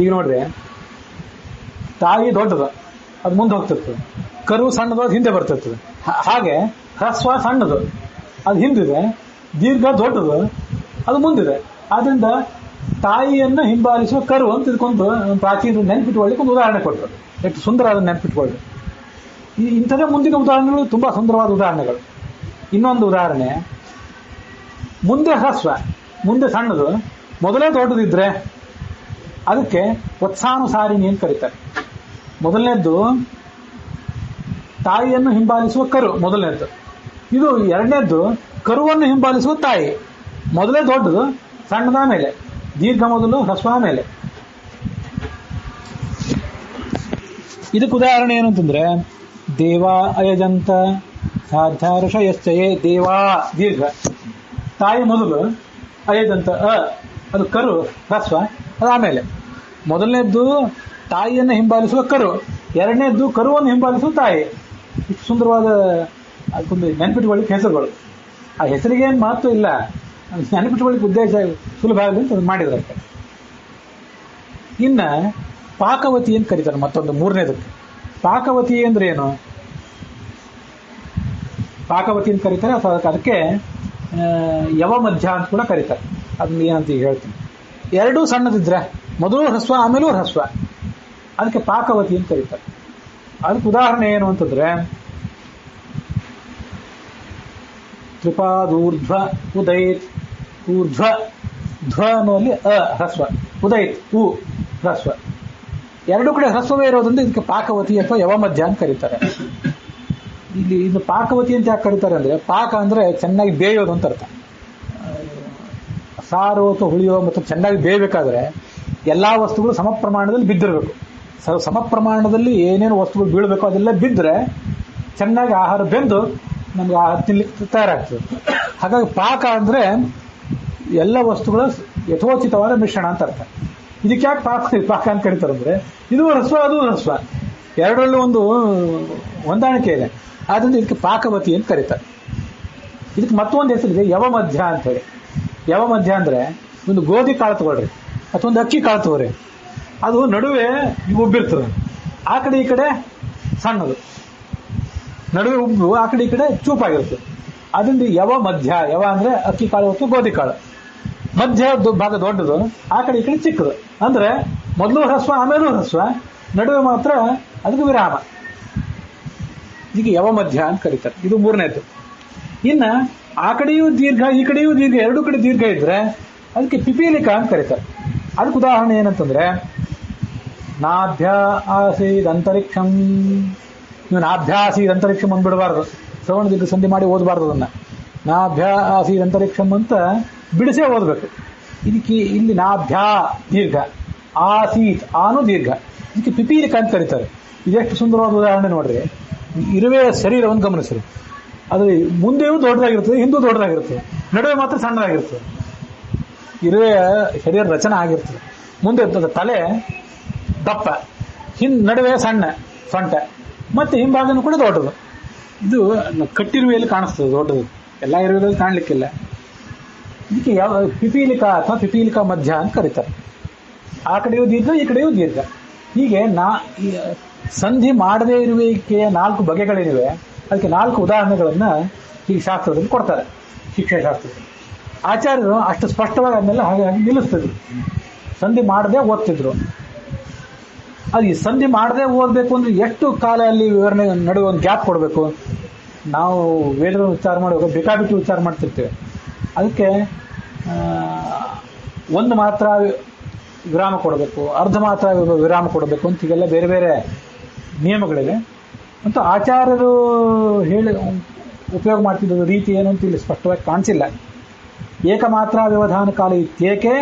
ಈಗ ನೋಡ್ರಿ, ತಾಯಿ ದೊಡ್ಡದು, ಅದು ಮುಂದೆ ಹೋಗ್ತಿರ್ತದೆ. ಕರು ಸಣ್ಣದು, ಅದು ಹಿಂದೆ ಬರ್ತಿರ್ತದೆ. ಹಾಗೆ ಹ್ರಸ್ವ ಸಣ್ಣದು, ಅದು ಹಿಂದಿದೆ. ದೀರ್ಘ ದೊಡ್ಡದು, ಅದು ಮುಂದಿದೆ. ಆದ್ರಿಂದ ತಾಯಿಯನ್ನು ಹಿಂಬಾಲಿಸುವ ಕರು ಅಂತ ಇದಕ್ಕೊಂದು ಪ್ರಾಚೀನ ನೆನಪಿಟ್ಕೊಳ್ಳಿಕ್ಕೆ ಒಂದು ಉದಾಹರಣೆ ಕೊಟ್ಟರು. ಎಷ್ಟು ಸುಂದರವಾದ ನೆನಪಿಟ್ಕೊಳ್ಳಿ. ಇಂಥದೇ ಮುಂದಿನ ಉದಾಹರಣೆಗಳು ತುಂಬಾ ಸುಂದರವಾದ ಉದಾಹರಣೆಗಳು. ಇನ್ನೊಂದು ಉದಾಹರಣೆ, ಮುಂದೆ ಹ್ರಸ್ವ, ಮುಂದೆ ಸಣ್ಣದು, ಮೊದಲೇ ದೊಡ್ಡದಿದ್ರೆ ಅದಕ್ಕೆ ವತ್ಸಾನುಸಾರಿಣಿ ಅಂತ ಕರೀತಾರೆ. ಮೊದಲನೇದ್ದು ತಾಯಿಯನ್ನು ಹಿಂಬಾಲಿಸುವ ಕರು, ಮೊದಲನೇದ್ದು. ಇದು ಎರಡನೇದ್ದು ಕರುವನ್ನು ಹಿಂಬಾಲಿಸುವ ತಾಯಿ. ಮೊದಲೇ ದೊಡ್ಡದು, ಸಣ್ಣದ ಮೇಲೆ, ದೀರ್ಘ ಮೊದಲು, ಹ್ರಸ್ವ ಮೇಲೆ. ಇದಕ್ಕೆ ಉದಾಹರಣೆ ಏನು ಅಂತಂದ್ರೆ, ದೇವಾ ಅಯಜಂತ ಸಾಧ್ಯಾರ್ಷಯಶ್ಚಯೇ. ದೇವಾ ದೀರ್ಘ, ತಾಯಿ ಮೊದಲು, ಅಯಜಂತ ಅದು ಕರು ಹ್ರಸ್ವ, ಅದು ಆಮೇಲೆ. ಮೊದಲನೇದ್ದು ತಾಯಿಯನ್ನು ಹಿಂಬಾಲಿಸುವ ಕರು, ಎರಡನೇದ್ದು ಕರುವನ್ನು ಹಿಂಬಾಲಿಸುವ ತಾಯಿ. ಇಷ್ಟು ಸುಂದರವಾದ ಅದಕ್ಕೊಂದು ನೆನಪಿಟ್ಕೊಳ್ಳಿಕ್ಕೆ ಹೆಸರುಗಳು. ಆ ಹೆಸರಿಗೆ ಏನು ಮಹತ್ವ ಇಲ್ಲ, ನೆನಪಿಟ್ಕೊಳ್ಳಿಕ್ಕೆ ಉದ್ದೇಶ ಸುಲಭ ಆಗಲಿ ಅಂತ ಮಾಡಿದ್ರೆ ಅಷ್ಟೇ. ಇನ್ನು ಪಾಕವತಿ ಅಂತ ಕರೀತಾರೆ ಮತ್ತೊಂದು, ಮೂರನೇದಕ್ಕೆ. ಪಾಕವತಿ ಅಂದ್ರೆ ಏನು? ಪಾಕವತಿ ಅಂತ ಕರೀತಾರೆ, ಅಥವಾ ಅದಕ್ಕೆ ಯವ ಮಧ್ಯ ಅಂತ ಕೂಡ ಕರೀತಾರೆ. ಅದನ್ನ ಏನಂತ ಈಗ ಹೇಳ್ತೀನಿ. ಎರಡೂ ಸಣ್ಣದಿದ್ರೆ, ಮೊದಲು ಹ್ರಸ್ವ ಆಮೇಲೂ ಹ್ರಸ್ವ, ಅದಕ್ಕೆ ಪಾಕವತಿ ಅಂತ ಕರೀತಾರೆ. ಅದಕ್ಕೆ ಉದಾಹರಣೆ ಏನು ಅಂತಂದ್ರೆ, ತ್ರಿಪಾದೂರ್ಧ್ವ ಉದೈತ್. ಊರ್ಧ್ವ ಧ್ವ ಅನ್ನುವಲ್ಲಿ ಹ್ರಸ್ವ, ಉದೈತ್ ಉ ಹ್ರಸ್ವ. ಎರಡು ಕಡೆ ಹ್ರಸ್ವವೇ ಇರೋದ್ರಿಂದ ಇದಕ್ಕೆ ಪಾಕವತಿ ಅಥವಾ ಯವ ಮಧ್ಯ ಅಂತ ಕರೀತಾರೆ. ಇಲ್ಲಿ ಇದು ಪಾಕವತಿ ಅಂತ ಯಾಕೆ ಕರೀತಾರೆ ಅಂದ್ರೆ, ಪಾಕ ಅಂದ್ರೆ ಚೆನ್ನಾಗಿ ಬೇಯೋದು ಅಂತ ಅರ್ಥ. ಸಾರು ಅಥವಾ ಹುಳಿಯೋ ಮತ್ತು ಚೆನ್ನಾಗಿ ಬೇಯಬೇಕಾದ್ರೆ ಎಲ್ಲಾ ವಸ್ತುಗಳು ಸಮ ಪ್ರಮಾಣದಲ್ಲಿ ಬಿದ್ದಿರಬೇಕು. ಸಮ ಪ್ರಮಾಣದಲ್ಲಿ ಏನೇನು ವಸ್ತುಗಳು ಬೀಳಬೇಕು ಅದೆಲ್ಲ ಬಿದ್ದರೆ ಚೆನ್ನಾಗಿ ಆಹಾರ ಬೆಂದು ನಮ್ಗೆ ಆಹಾರ ತಿನ್ಲಿಕ್ಕೆ ತಯಾರಾಗ್ತದೆ. ಹಾಗಾಗಿ ಪಾಕ ಅಂದ್ರೆ ಎಲ್ಲ ವಸ್ತುಗಳ ಯಥೋಚಿತವಾದ ಮಿಶ್ರಣ ಅಂತ ಅರ್ಥ. ಇದಕ್ಕೆ ಯಾಕೆ ಪಾಕ ಅಂತ ಕರೀತಾರೆ ಅಂದ್ರೆ, ಇದು ಹ್ರಸ್ವ ಅದು ಹ್ರಸ್ವ, ಎರಡರಲ್ಲೂ ಒಂದು ಹೊಂದಾಣಿಕೆ ಇದೆ. ಆದ್ರಿಂದ ಇದಕ್ಕೆ ಪಾಕವತಿ ಅಂತ ಕರೀತಾರೆ. ಇದಕ್ಕೆ ಮತ್ತೊಂದು ಹೆಸರಿದೆ, ಯವ ಮಧ್ಯ ಅಂತ ಹೇಳಿ. ಯವ ಮಧ್ಯ ಅಂದ್ರೆ, ಒಂದು ಗೋಧಿ ಕಾಳು ತಗೊಳ್ರಿ ಅಥವಾ ಒಂದು ಅಕ್ಕಿ ಕಾಳು ತಗೋರಿ, ಅದು ನಡುವೆ ಉಬ್ಬಿರ್ತದೆ, ಆ ಕಡೆ ಈ ಕಡೆ ಸಣ್ಣದು, ನಡುವೆ ಉಬ್ಬು ಆ ಕಡೆ ಈ ಕಡೆ ಚೂಪಾಗಿರ್ತದೆ. ಅದರಿಂದ ಯವ ಮಧ್ಯ. ಯವ ಅಂದ್ರೆ ಅಕ್ಕಿ ಕಾಳು ಮತ್ತು ಗೋಧಿ ಕಾಳು. ಮಧ್ಯ ಭಾಗ ದೊಡ್ಡದು, ಆ ಕಡೆ ಈ ಕಡೆ ಚಿಕ್ಕದು. ಅಂದ್ರೆ ಮೊದಲು ಹ್ರಸ್ವ ಆಮೇಲೂ ಹ್ರಸ್ವ, ನಡುವೆ ಮಾತ್ರ ಅದಕ್ಕೆ ವಿರಾಮ. ಇದಕ್ಕೆ ಯವ ಮಧ್ಯ ಅಂತ ಕರೀತಾರೆ. ಇದು ಮೂರನೇದು. ಇನ್ನ ಆ ಕಡೆಯೂ ದೀರ್ಘ ಈ ಕಡೆಯೂ ದೀರ್ಘ, ಎರಡು ಕಡೆ ದೀರ್ಘ ಇದ್ರೆ ಅದಕ್ಕೆ ಪಿಪೀಲಿಕ ಅಂತ ಕರೀತಾರೆ. ಅದಕ್ಕೆ ಉದಾಹರಣೆ ಏನಂತಂದ್ರೆ ನಾಭ್ಯ ಆಸೀದ್ ಅಂತರಿಕ್ಷಂ. ನೀವು ನಾಭ್ಯ ಆಸೀದ್ ಅಂತರಿಕ್ಷಂ ಅಂದ್ಬಿಡಬಾರ್ದು, ಶ್ರವಣ ದೀರ್ಘ ಸಂಧಿ ಮಾಡಿ ಓದಬಾರ್ದು. ಅದನ್ನ ನಾಭ್ಯ ಆಸೀದ್ ಅಂತರಿಕ್ಷಂ ಅಂತ ಬಿಡಿಸೇ ಓದಬೇಕು. ಇದಕ್ಕೆ ಇಲ್ಲಿ ನಾಭ್ಯ ದೀರ್ಘ, ಆಸೀತ್ ಆನು ದೀರ್ಘ, ಇದಕ್ಕೆ ಪಿಪೀಲಿಕ ಅಂತ ಕರೀತಾರೆ. ಇದೆಷ್ಟು ಸುಂದರವಾದ ಉದಾಹರಣೆ ನೋಡ್ರಿ. ಇರುವೆಯ ಶರೀರವನ್ನು ಗಮನಿಸ್ರಿ. ಅದು ಮುಂದೆಯೂ ದೊಡ್ಡದಾಗಿರ್ತದೆ, ಹಿಂದೂ ದೊಡ್ಡದಾಗಿರ್ತದೆ, ನಡುವೆ ಮಾತ್ರ ಸಣ್ಣದಾಗಿರ್ತದೆ. ಇರುವೆಯ ಶರೀರ ರಚನೆ ಆಗಿರ್ತದೆ. ಮುಂದೆ ತಲೆ ದಪ್ಪ, ನಡುವೆ ಸಣ್ಣ ಸೊಂಟ, ಮತ್ತೆ ಹಿಂಭಾಗನೂ ಕೂಡ ದೊಡ್ಡದು. ಇದು ಕಟ್ಟಿರುವೆಯಲ್ಲಿ ಕಾಣಿಸ್ತದೆ ದೊಡ್ಡದು, ಎಲ್ಲ ಇರುವೆಯಲ್ಲಿ ಕಾಣಲಿಕ್ಕಿಲ್ಲ. ಇದಕ್ಕೆ ಯಾವ ಪಿಪೀಲಿಕ ಅಥವಾ ಪಿಪೀಲಿಕ ಮಧ್ಯ ಅಂತ ಕರೀತಾರೆ. ಆ ಕಡೆಯೂ ದೀರ್ಘ ಈ ಕಡೆಯೂ ದೀರ್ಘ. ಹೀಗೆ ಸಂಧಿ ಮಾಡದೇ ಇರುವಿಕೆಯ 4 ಬಗೆಗಳಿವೆ. ಅದಕ್ಕೆ 4 ಉದಾಹರಣೆಗಳನ್ನ ಈ ಶಾಸ್ತ್ರದಲ್ಲಿ ಕೊಡ್ತಾರೆ, ಶಿಕ್ಷಾಶಾಸ್ತ್ರದಲ್ಲಿ. ಆಚಾರ್ಯರು ಅಷ್ಟು ಸ್ಪಷ್ಟವಾಗಿ ಅದನ್ನೆಲ್ಲ ಹಾಗೆ ನಿಲ್ಲಿಸ್ತಿದ್ರು. ಸಂಧಿ ಮಾಡದೆ ಓದ್ತಿದ್ರು. ಅದು ಈ ಸಂಧಿ ಮಾಡದೆ ಓದಬೇಕು ಅಂದ್ರೆ ಎಷ್ಟು ಕಾಲ ಅಲ್ಲಿ ವಿವರಣೆ ನಡುವೆ ಒಂದು ಗ್ಯಾಪ್ ಕೊಡಬೇಕು. ನಾವು ವೇದಗಳನ್ನು ಉಚ್ಚಾರ ಮಾಡುವಾಗ ಬೇಕಾಬಿಟ್ಟು ಉಚ್ಚಾರ ಮಾಡ್ತಿರ್ತೇವೆ. ಅದಕ್ಕೆ ಒಂದು ಮಾತ್ರ ವಿರಾಮ ಕೊಡಬೇಕು, ಅರ್ಧ ಮಾತ್ರ ವಿರಾಮ ಕೊಡಬೇಕು ಅಂತ ಹೀಗೆಲ್ಲ ಬೇರೆ ಬೇರೆ ನಿಯಮಗಳಿವೆ. ಮತ್ತು ಆಚಾರ್ಯರು ಹೇಳಿ ಉಪಯೋಗ ಮಾಡ್ತಿದ್ದ ರೀತಿ ಏನು ಅಂತ ಇಲ್ಲಿ ಸ್ಪಷ್ಟವಾಗಿ ಕಾಣಿಸಿಲ್ಲ. ಏಕ ಮಾತ್ರ ವ್ಯವಧಾನ ಕಾಲ ಇತ್ಯೇಕೆ,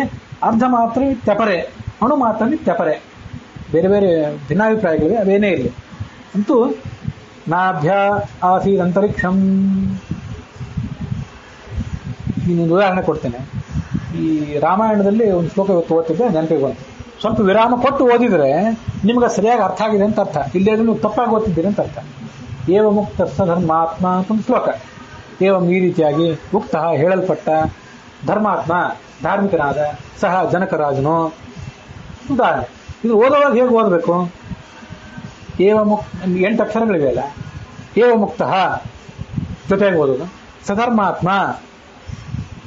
ಅರ್ಧ ಮಾತ್ರ ತೆಪರೆ, ಅಣು ಮಾತ್ರ ತೆಪರೆ, ಬೇರೆ ಬೇರೆ ಭಿನ್ನಾಭಿಪ್ರಾಯಗಳಿವೆ. ಅವೇನೇ ಇರಲಿ, ಅಂತೂ ನಾಭ್ಯ ಆಸೀದ್ ಅಂತರಿಕ್ಷಂ. ಇನ್ನೊಂದು ಉದಾಹರಣೆ ಕೊಡ್ತೇನೆ. ಈ ರಾಮಾಯಣದಲ್ಲಿ ಒಂದು ಶ್ಲೋಕ ಇವತ್ತು ಓದ್ತಿದ್ದೆ, ನೆನಪಿಗೆ ಬಂತು. ಸ್ವಲ್ಪ ವಿರಾಮ ಕೊಟ್ಟು ಓದಿದ್ರೆ ನಿಮ್ಗೆ ಸರಿಯಾಗಿ ಅರ್ಥ ಆಗಿದೆ ಅಂತ ಅರ್ಥ, ಇಲ್ಲೇ ನೀವು ತಪ್ಪಾಗಿ ಓದ್ತಿದ್ದೀರಿ ಅಂತ ಅರ್ಥ. ಏವ ಮುಕ್ತ ಧರ್ಮಾತ್ಮ ಅಂತ ಒಂದು ಶ್ಲೋಕ. ಏವಂ ಈ ರೀತಿಯಾಗಿ ಮುಕ್ತ ಹೇಳಲ್ಪಟ್ಟ, ಧರ್ಮಾತ್ಮ ಧಾರ್ಮಿಕನಾದ, ಸಹ ಜನಕರಾಜನು. ಉದಾಹರಣೆ ಇದು ಓದುವಾಗ ಹೇಗೆ ಓದಬೇಕು? ಏವ ಮುಕ್ತ 8 ಅಕ್ಷರಗಳಿವೆಯಲ್ಲ, ಏವ ಮುಕ್ತ ಜೊತೆಗೆ ಓದೋದು, ಸಧರ್ಮಾತ್ಮ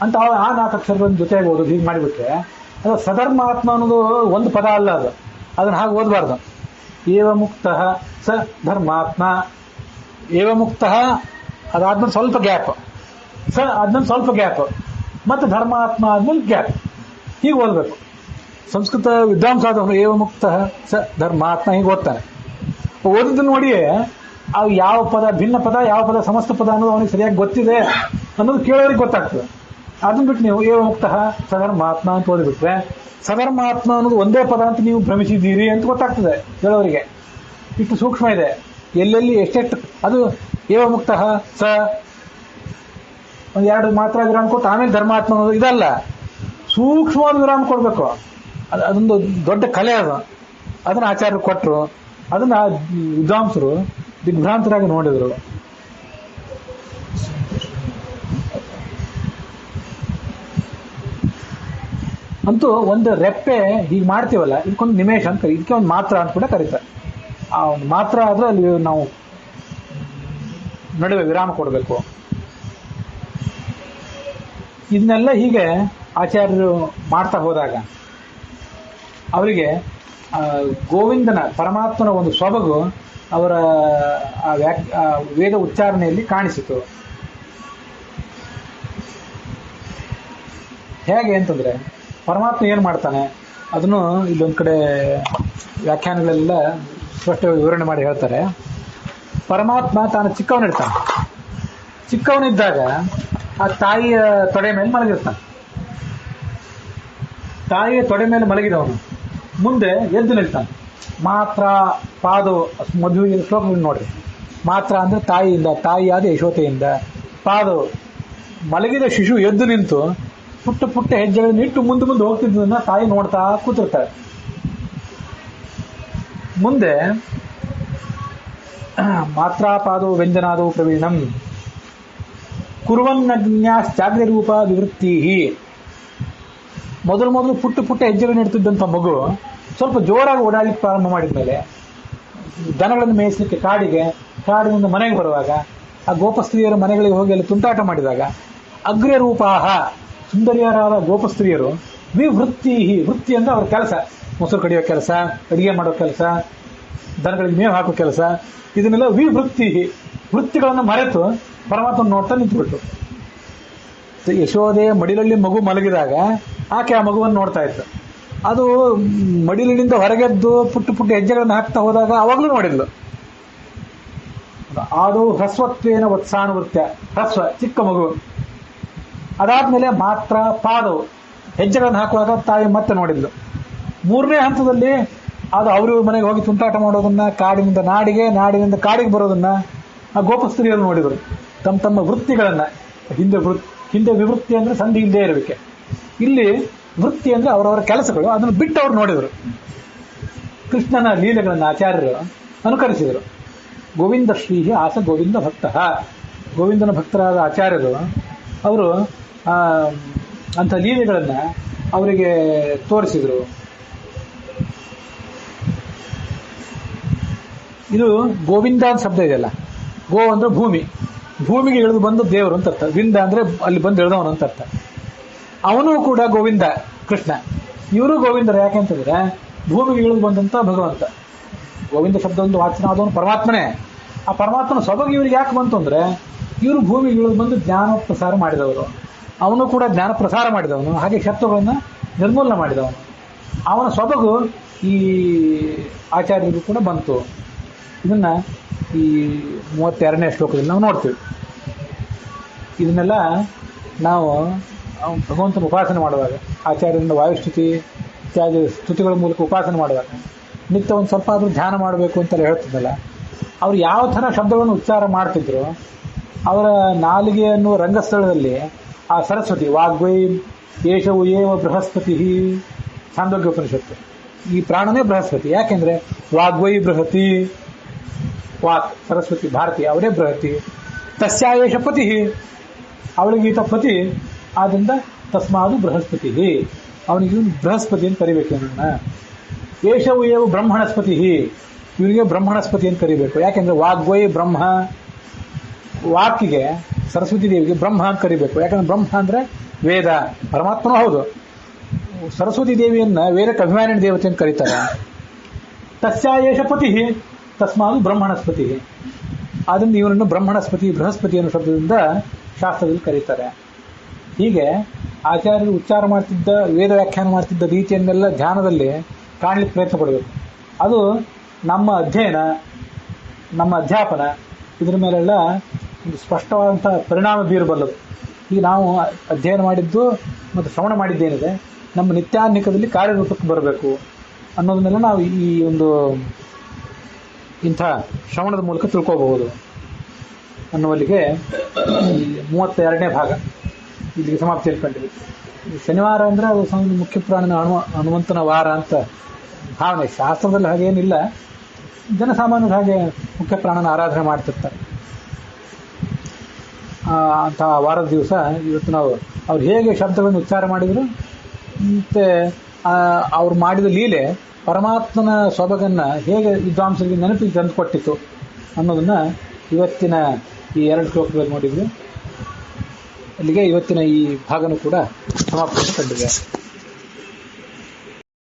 ಅಂತ ಆ 4 ಅಕ್ಷರಗಳನ್ನು ಜೊತೆಗೆ ಓದೋದು. ಹೀಗೆ ಮಾಡಿಬಿಟ್ರೆ ಅದು ಸಧರ್ಮಾತ್ಮ ಅನ್ನೋದು ಒಂದು ಪದ ಅಲ್ಲ, ಅದನ್ನು ಹಾಗೆ ಓದಬಾರ್ದು. ಏವ ಮುಕ್ತ ಸ ಧರ್ಮಾತ್ಮ, ಏವ ಮುಕ್ತ ಅದಾದ್ಮೇಲೆ ಸ್ವಲ್ಪ ಗ್ಯಾಪ್, ಸ ಆದ್ಮೇಲೆ ಸ್ವಲ್ಪ ಗ್ಯಾಪ್, ಮತ್ತೆ ಧರ್ಮಾತ್ಮ ಆದ್ಮೇಲೆ ಗ್ಯಾಪ್, ಹೀಗೆ ಓದಬೇಕು. ಸಂಸ್ಕೃತ ವಿದ್ವಾಂಸ ಆದವನು ಏವ ಮುಕ್ತ ಸ ಧರ್ಮಾತ್ಮ ಹೀಗೆ ಓದ್ತಾನೆ. ಓದಿದ್ದನ್ನು ನೋಡಿಯೇ ಅವು ಯಾವ ಪದ ಭಿನ್ನ ಪದ, ಯಾವ ಪದ ಸಮಸ್ತ ಪದ ಅನ್ನೋದು ಅವನಿಗೆ ಸರಿಯಾಗಿ ಗೊತ್ತಿದೆ ಅನ್ನೋದು ಕೇಳೋರಿಗೆ ಗೊತ್ತಾಗ್ತದೆ. ಅದನ್ನ ಬಿಟ್ಟು ನೀವು ಏವ ಮುಕ್ತ ಸಧರ್ಮಾತ್ಮ ಅಂತ ಓದಿಬಿಟ್ರೆ ಸಧರ್ಮಾತ್ಮ ಅನ್ನೋದು ಒಂದೇ ಪದ ಅಂತ ನೀವು ಭ್ರಮಿಸಿದ್ದೀರಿ ಅಂತ ಗೊತ್ತಾಗ್ತದೆ ಕೇಳೋರಿಗೆ. ಇಷ್ಟು ಸೂಕ್ಷ್ಮ ಇದೆ, ಎಲ್ಲೆಲ್ಲಿ ಎಷ್ಟೆಷ್ಟು. ಅದು ಏವ ಮುಕ್ತ ಸ ಒಂದು 2 ಮಾತ್ರ ವಿರಾಮ ಕೊಟ್ಟು ಆಮೇಲೆ ಧರ್ಮಾತ್ಮ ಅನ್ನೋದು ಇದಲ್ಲ, ಸೂಕ್ಷ್ಮವಾದ ವಿರಾಮ ಕೊಡಬೇಕು. ಅದೊಂದು ದೊಡ್ಡ ಕಲೆ. ಅದನ್ನ ಆಚಾರ್ಯರು ಕೊಟ್ಟರು. ಅದನ್ನ ವಿದ್ವಾಂಸರು ದಿಗ್ಭ್ರಾಂತರಾಗಿ ನೋಡಿದರು. ಅಂತೂ ಒಂದು ರೆಪ್ಪೆ ಹೀಗೆ ಮಾಡ್ತೀವಲ್ಲ, ಇದಕ್ಕೊಂದು ನಿಮೇಶ ಅಂತ ಕರಿ, ಇದಕ್ಕೆ ಒಂದು ಮಾತ್ರ ಅಂತ ಕೂಡ ಕರೀತಾರೆ. ಆ ಒಂದು ಮಾತ್ರ ಆದ್ರೆ ಅಲ್ಲಿ ನಾವು ನಡುವೆ ವಿರಾಮ ಕೊಡಬೇಕು. ಇದನ್ನೆಲ್ಲ ಹೀಗೆ ಆಚಾರ್ಯರು ಮಾಡ್ತಾ ಹೋದಾಗ ಅವರಿಗೆ ಗೋವಿಂದನ ಪರಮಾತ್ಮನ ಒಂದು ಸೊಬಗು ಅವರ ವೇದ ಉಚ್ಚಾರಣೆಯಲ್ಲಿ ಕಾಣಿಸಿತು. ಹೇಗೆ ಅಂತಂದ್ರೆ ಪರಮಾತ್ಮ ಏನು ಮಾಡ್ತಾನೆ ಅದನ್ನು ಇಲ್ಲೊಂದು ಕಡೆ ವ್ಯಾಖ್ಯಾನಗಳೆಲ್ಲ ಸ್ಪಷ್ಟ ವಿವರಣೆ ಮಾಡಿ ಹೇಳ್ತಾರೆ. ಪರಮಾತ್ಮ ತಾನು ಚಿಕ್ಕವನಿರ್ತಾನೆ. ಚಿಕ್ಕವನಿದ್ದಾಗ ಆ ತಾಯಿಯ ತೊಡೆ ಮೇಲೆ ಮಲಗಿರ್ತಾನೆ. ತಾಯಿಯ ತೊಡೆ ಮೇಲೆ ಮಲಗಿದವನು ಮುಂದೆ ಎದ್ದು ನಿಲ್ತಾನೆ. ಮಾತ್ರ ಪಾದು ಮದುವೆ ಶ್ಲೋಕ ನೋಡ್ರಿ. ಮಾತ್ರ ಅಂದ್ರೆ ತಾಯಿಯಿಂದ, ತಾಯಿಯಾದ ಯಶೋತೆಯಿಂದ. ಪಾದು ಮಲಗಿದ ಶಿಶು ಎದ್ದು ನಿಂತು ಪುಟ್ಟ ಪುಟ್ಟ ಹೆಜ್ಜೆಗಳನ್ನು ಇಟ್ಟು ಮುಂದೆ ಮುಂದೆ ಹೋಗ್ತಿದ್ದದನ್ನ ತಾಯಿ ನೋಡ್ತಾ ಕೂತಿರ್ತಾಳೆ. ಮುಂದೆ ಮಾತ್ರಾಪಾದೋ ವ್ಯಂಜನಾದೋ ಪ್ರವೀಣಂ ಕುರುವನ್ನಜ್ಞಾಶ್ಚಾಗ್ರ ರೂಪ ವಿವೃತ್ತಿ. ಮೊದಲು ಪುಟ್ಟ ಪುಟ್ಟ ಹೆಜ್ಜೆಗಳನ್ನು ಇಡ್ತಿದ್ದಂಥ ಮಗು ಸ್ವಲ್ಪ ಜೋರಾಗಿ ಓಡಾಡಲಿಕ್ಕೆ ಪ್ರಾರಂಭ ಮಾಡಿದ ಮೇಲೆ ದನಗಳನ್ನು ಮೇಯಿಸಲಿಕ್ಕೆ ಕಾಡಿನಿಂದ ಮನೆಗೆ ಬರುವಾಗ, ಆ ಗೋಪಸ್ತ್ರೀಯರ ಮನೆಗಳಿಗೆ ಹೋಗಿ ಅಲ್ಲಿ ತುಂಟಾಟ ಮಾಡಿದಾಗ ಅಗ್ರ ರೂಪಾಹ ಸುಂದರಿಯರಾದ ಗೋಪಸ್ತ್ರೀಯರು ವಿವೃತ್ತಿ, ವೃತ್ತಿ ಅಂದ್ರೆ ಅವ್ರ ಕೆಲಸ, ಮೊಸರು ಕಡಿಯೋ ಕೆಲಸ, ಅಡಿಗೆ ಮಾಡೋ ಕೆಲಸ, ದನಗಳಿಗೆ ಮೇವು ಹಾಕೋ ಕೆಲಸ, ಇದನ್ನೆಲ್ಲ ವಿವೃತ್ತಿ, ವೃತ್ತಿಗಳನ್ನು ಮರೆತು ಪರಮಾತ್ಮ ನೋಡ್ತಾ ನಿಂತುಬಿಟ್ಟು. ಯಶೋದೆ ಮಡಿಲಲ್ಲಿ ಮಗು ಮಲಗಿದಾಗ ಆಕೆ ಆ ಮಗುವನ್ನು ನೋಡ್ತಾ ಇತ್ತು. ಅದು ಮಡಿಲಿನಿಂದ ಹೊರಗೆದ್ದು ಪುಟ್ಟ ಪುಟ್ಟ ಹೆಜ್ಜೆಗಳನ್ನು ಹಾಕ್ತಾ ಹೋದಾಗ ಅವಾಗಲೂ ನೋಡಿದ್ಲು. ಅದು ಹ್ರಸ್ವತ್ವೇನ ವತ್ಸಾನುವೃತ್ಯ, ಹ್ರಸ್ವ ಚಿಕ್ಕ ಮಗು. ಅದಾದ್ಮೇಲೆ ಮಾತ್ರ ಪಾದವು ಹೆಜ್ಜೆಗಳನ್ನು ಹಾಕುವಾಗ ತಾಯಿ ಮತ್ತೆ ನೋಡಿದ್ಲು. ಮೂರನೇ ಹಂತದಲ್ಲಿ ಅದು ಅವರು ಮನೆಗೆ ಹೋಗಿ ತುಂಟಾಟ ಮಾಡೋದನ್ನ, ಕಾಡಿನಿಂದ ನಾಡಿಗೆ, ನಾಡಿನಿಂದ ಕಾಡಿಗೆ ಬರೋದನ್ನ ಆ ಗೋಪಸ್ತ್ರೀಯರು ನೋಡಿದರು. ತಮ್ಮ ತಮ್ಮ ವೃತ್ತಿಗಳನ್ನ, ಹಿಂದೆ ವಿವೃತ್ತಿ ಅಂದ್ರೆ ಸಂಧಿ ಇಲ್ಲದೆ ಇರಬೇಕೆ, ಇಲ್ಲಿ ವೃತ್ತಿ ಅಂದ್ರೆ ಅವರವರ ಕೆಲಸಗಳು, ಅದನ್ನು ಬಿಟ್ಟು ಅವ್ರು ನೋಡಿದರು. ಕೃಷ್ಣನ ಲೀಲೆಗಳನ್ನು ಆಚಾರ್ಯರು ಅನುಕರಿಸಿದರು. ಗೋವಿಂದ ಶ್ರೀ ಆಸ ಗೋವಿಂದ ಭಕ್ತ, ಗೋವಿಂದನ ಭಕ್ತರಾದ ಆಚಾರ್ಯರು ಅವರು ಅಂಥ ಲೀಲೆಗಳನ್ನು ಅವರಿಗೆ ತೋರಿಸಿದರು. ಇದು ಗೋವಿಂದ ಅಂತ ಶಬ್ದ ಇದೆಯಲ್ಲ, ಗೋ ಅಂದ್ರೆ ಭೂಮಿ, ಭೂಮಿಗೆ ಇಳಿದು ಬಂದು ದೇವರು ಅಂತ ಅರ್ಥ. ವಿಂದ ಅಂದ್ರೆ ಅಲ್ಲಿ ಬಂದು ಇಳಿದವನು ಅಂತ ಅರ್ಥ. ಅವನು ಕೂಡ ಗೋವಿಂದ ಕೃಷ್ಣ, ಇವರು ಗೋವಿಂದರು. ಯಾಕೆಂತಂದ್ರೆ ಭೂಮಿಗೆ ಇಳಿದು ಬಂದಂತ ಭಗವಂತ. ಗೋವಿಂದ ಶಬ್ದ ಒಂದು ವಾಚನಾದವನು ಪರಮಾತ್ಮನೇ. ಆ ಪರಮಾತ್ಮನ ಸೊಬಗು ಇವ್ರಿಗೆ ಯಾಕೆ ಬಂತು ಅಂದ್ರೆ, ಇವರು ಭೂಮಿಗೆ ಇಳಿದು ಬಂದು ಜ್ಞಾನ ಪ್ರಸಾರ ಮಾಡಿದವರು, ಅವನು ಕೂಡ ಜ್ಞಾನ ಪ್ರಸಾರ ಮಾಡಿದವನು, ಹಾಗೆ ಶತ್ರುಗಳನ್ನ ನಿರ್ಮೂಲನೆ ಮಾಡಿದವನು. ಅವನ ಸೊಬಗು ಈ ಆಚಾರ್ಯರಿಗೂ ಕೂಡ ಬಂತು. ಇದನ್ನ ಈ 32ನೇ ಶ್ಲೋಕದಲ್ಲಿ ನಾವು ನೋಡ್ತೀವಿ. ಇದನ್ನೆಲ್ಲ ನಾವು ಭಗವಂತನ ಉಪಾಸನೆ ಮಾಡುವಾಗ, ಆಚಾರ್ಯರಿಂದ ವಾಯುಸ್ತುತಿ ಇತ್ಯಾದಿ ಸ್ತುತಿಗಳ ಮೂಲಕ ಉಪಾಸನೆ ಮಾಡುವಾಗ ನಿತ್ಯ ಒಂದು ಸ್ವಲ್ಪ ಆದರೂ ಧ್ಯಾನ ಮಾಡಬೇಕು ಅಂತೆಲ್ಲ ಹೇಳ್ತಿದ್ದಲ್ಲ, ಅವ್ರು ಯಾವ ಥರ ಶಬ್ದಗಳನ್ನು ಉಚ್ಚಾರ ಮಾಡ್ತಿದ್ರು, ಅವರ ನಾಲಿಗೆ ಅನ್ನುವ ರಂಗಸ್ಥಳದಲ್ಲಿ ಆ ಸರಸ್ವತಿ ವಾಗ್ವೈ ಏಷವು ಏವ ಬೃಹಸ್ಪತಿ, ಛಾಂದೋಗ್ಯ ಉಪನಿಷತ್ತು, ಈ ಪ್ರಾಣನೇ ಬೃಹಸ್ಪತಿ. ಯಾಕೆಂದ್ರೆ ವಾಗ್ವೈ ಬೃಹತಿ, ವಾಕ್ ಸರಸ್ವತಿ ಭಾರತಿ ಅವರೇ ಬೃಹತಿ. ತಸ್ಯಾಯೇಷ ಪತಿ, ಅವಳಿಗೆ ಈತ ಪತಿ, ಆದ್ರಿಂದ ತಸ್ಮಾದು ಬೃಹಸ್ಪತಿ, ಅವನಿಗೆ ಬೃಹಸ್ಪತಿ ಅಂತ ಕರಿಬೇಕು. ಇವನನ್ನ ಏಷವು ಏವು ಬ್ರಹ್ಮಣಸ್ಪತಿ, ಇವರಿಗೆ ಬ್ರಹ್ಮಣಸ್ಪತಿ ಅಂತ ಕರಿಬೇಕು. ಯಾಕೆಂದ್ರೆ ವಾಗ್ವೈ ಬ್ರಹ್ಮ, ವಾಕಿಗೆ ಸರಸ್ವತಿ ದೇವಿಗೆ ಬ್ರಹ್ಮ ಅಂತ ಕರಿಬೇಕು. ಯಾಕಂದ್ರೆ ಬ್ರಹ್ಮ ಅಂದ್ರೆ ವೇದ, ಪರಮಾತ್ಮನೂ ಹೌದು. ಸರಸ್ವತಿ ದೇವಿಯನ್ನ ವೇದಕ್ಕೆ ಅಭಿಮಾನಿ ದೇವತೆ ಅಂತ ಕರೀತಾರೆ. ತಸ್ಯಾಯೇಷ ಪತಿ ತಸ್ಮಾದು ಬ್ರಹ್ಮಣಸ್ಪತಿ, ಆದ್ರಿಂದ ಇವನನ್ನು ಬ್ರಹ್ಮಣಸ್ಪತಿ ಬೃಹಸ್ಪತಿ ಅನ್ನೋ ಶಬ್ದದಿಂದ ಶಾಸ್ತ್ರದಲ್ಲಿ ಕರೀತಾರೆ. ಹೀಗೆ ಆಚಾರ್ಯರು ಉಚ್ಚಾರ ಮಾಡ್ತಿದ್ದ, ವೇದ ವ್ಯಾಖ್ಯಾನ ಮಾಡ್ತಿದ್ದ ರೀತಿಯನ್ನೆಲ್ಲ ಧ್ಯಾನದಲ್ಲಿ ಕಾಣಲಿಕ್ಕೆ ಪ್ರಯತ್ನ ಪಡಬೇಕು. ಅದು ನಮ್ಮ ಅಧ್ಯಯನ, ನಮ್ಮ ಅಧ್ಯಾಪನ, ಇದರ ಮೇಲೆಲ್ಲ ಒಂದು ಸ್ಪಷ್ಟವಾದಂಥ ಪರಿಣಾಮ ಬೀರಬಲ್ಲದು. ಈಗ ನಾವು ಅಧ್ಯಯನ ಮಾಡಿದ್ದು ಮತ್ತು ಶ್ರವಣ ಮಾಡಿದ್ದೇನಿದೆ ನಮ್ಮ ನಿತ್ಯಾನ್ನಿಕದಲ್ಲಿ ಕಾರ್ಯರೂಪಕ್ಕೆ ಬರಬೇಕು ಅನ್ನೋದನ್ನೆಲ್ಲ ನಾವು ಈ ಒಂದು ಇಂಥ ಶ್ರವಣದ ಮೂಲಕ ತಿಳ್ಕೋಬಹುದು ಅನ್ನುವಲ್ಲಿಗೆ 32ನೇ ಭಾಗ ಇಲ್ಲಿಗೆ ಸಮಾಪ್ತಿ ತಿಳ್ಕೊಂಡಿದ್ವಿ. ಶನಿವಾರ ಅಂದರೆ ಅದು ಮುಖ್ಯ ಪ್ರಾಣನ ಹನುಮಂತನ ವಾರ ಅಂತ ಭಾವನೆ. ಶಾಸ್ತ್ರದಲ್ಲಿ ಹಾಗೇನಿಲ್ಲ, ಜನಸಾಮಾನ್ಯರು ಹಾಗೆ ಮುಖ್ಯ ಪ್ರಾಣನ ಆರಾಧನೆ ಮಾಡ್ತಿರ್ತಾರೆ. ಅಂತಹ ವಾರದ ದಿವಸ ಇವತ್ತು ನಾವು ಅವ್ರು ಹೇಗೆ ಶಬ್ದಗಳನ್ನು ಉಚ್ಚಾರ ಮಾಡಿದರು, ಮತ್ತು ಅವ್ರು ಮಾಡಿದ ಲೀಲೆ ಪರಮಾತ್ಮನ ಸೊಬಗನ್ನು ಹೇಗೆ ವಿದ್ವಾಂಸರಿಗೆ ನೆನಪಿಗೆ ತಂದು ಕೊಟ್ಟಿತ್ತು ಅನ್ನೋದನ್ನು ಇವತ್ತಿನ ಈ 2 ಶ್ಲೋಕಗಳಲ್ಲಿ ನೋಡಿದ್ವಿ. ಅಲ್ಲಿಗೆ ಇವತ್ತಿನ ಈ ಭಾಗನೂ ಕೂಡ ಸಮಾಪ್ತಿ ಕಂಡಿದೆ.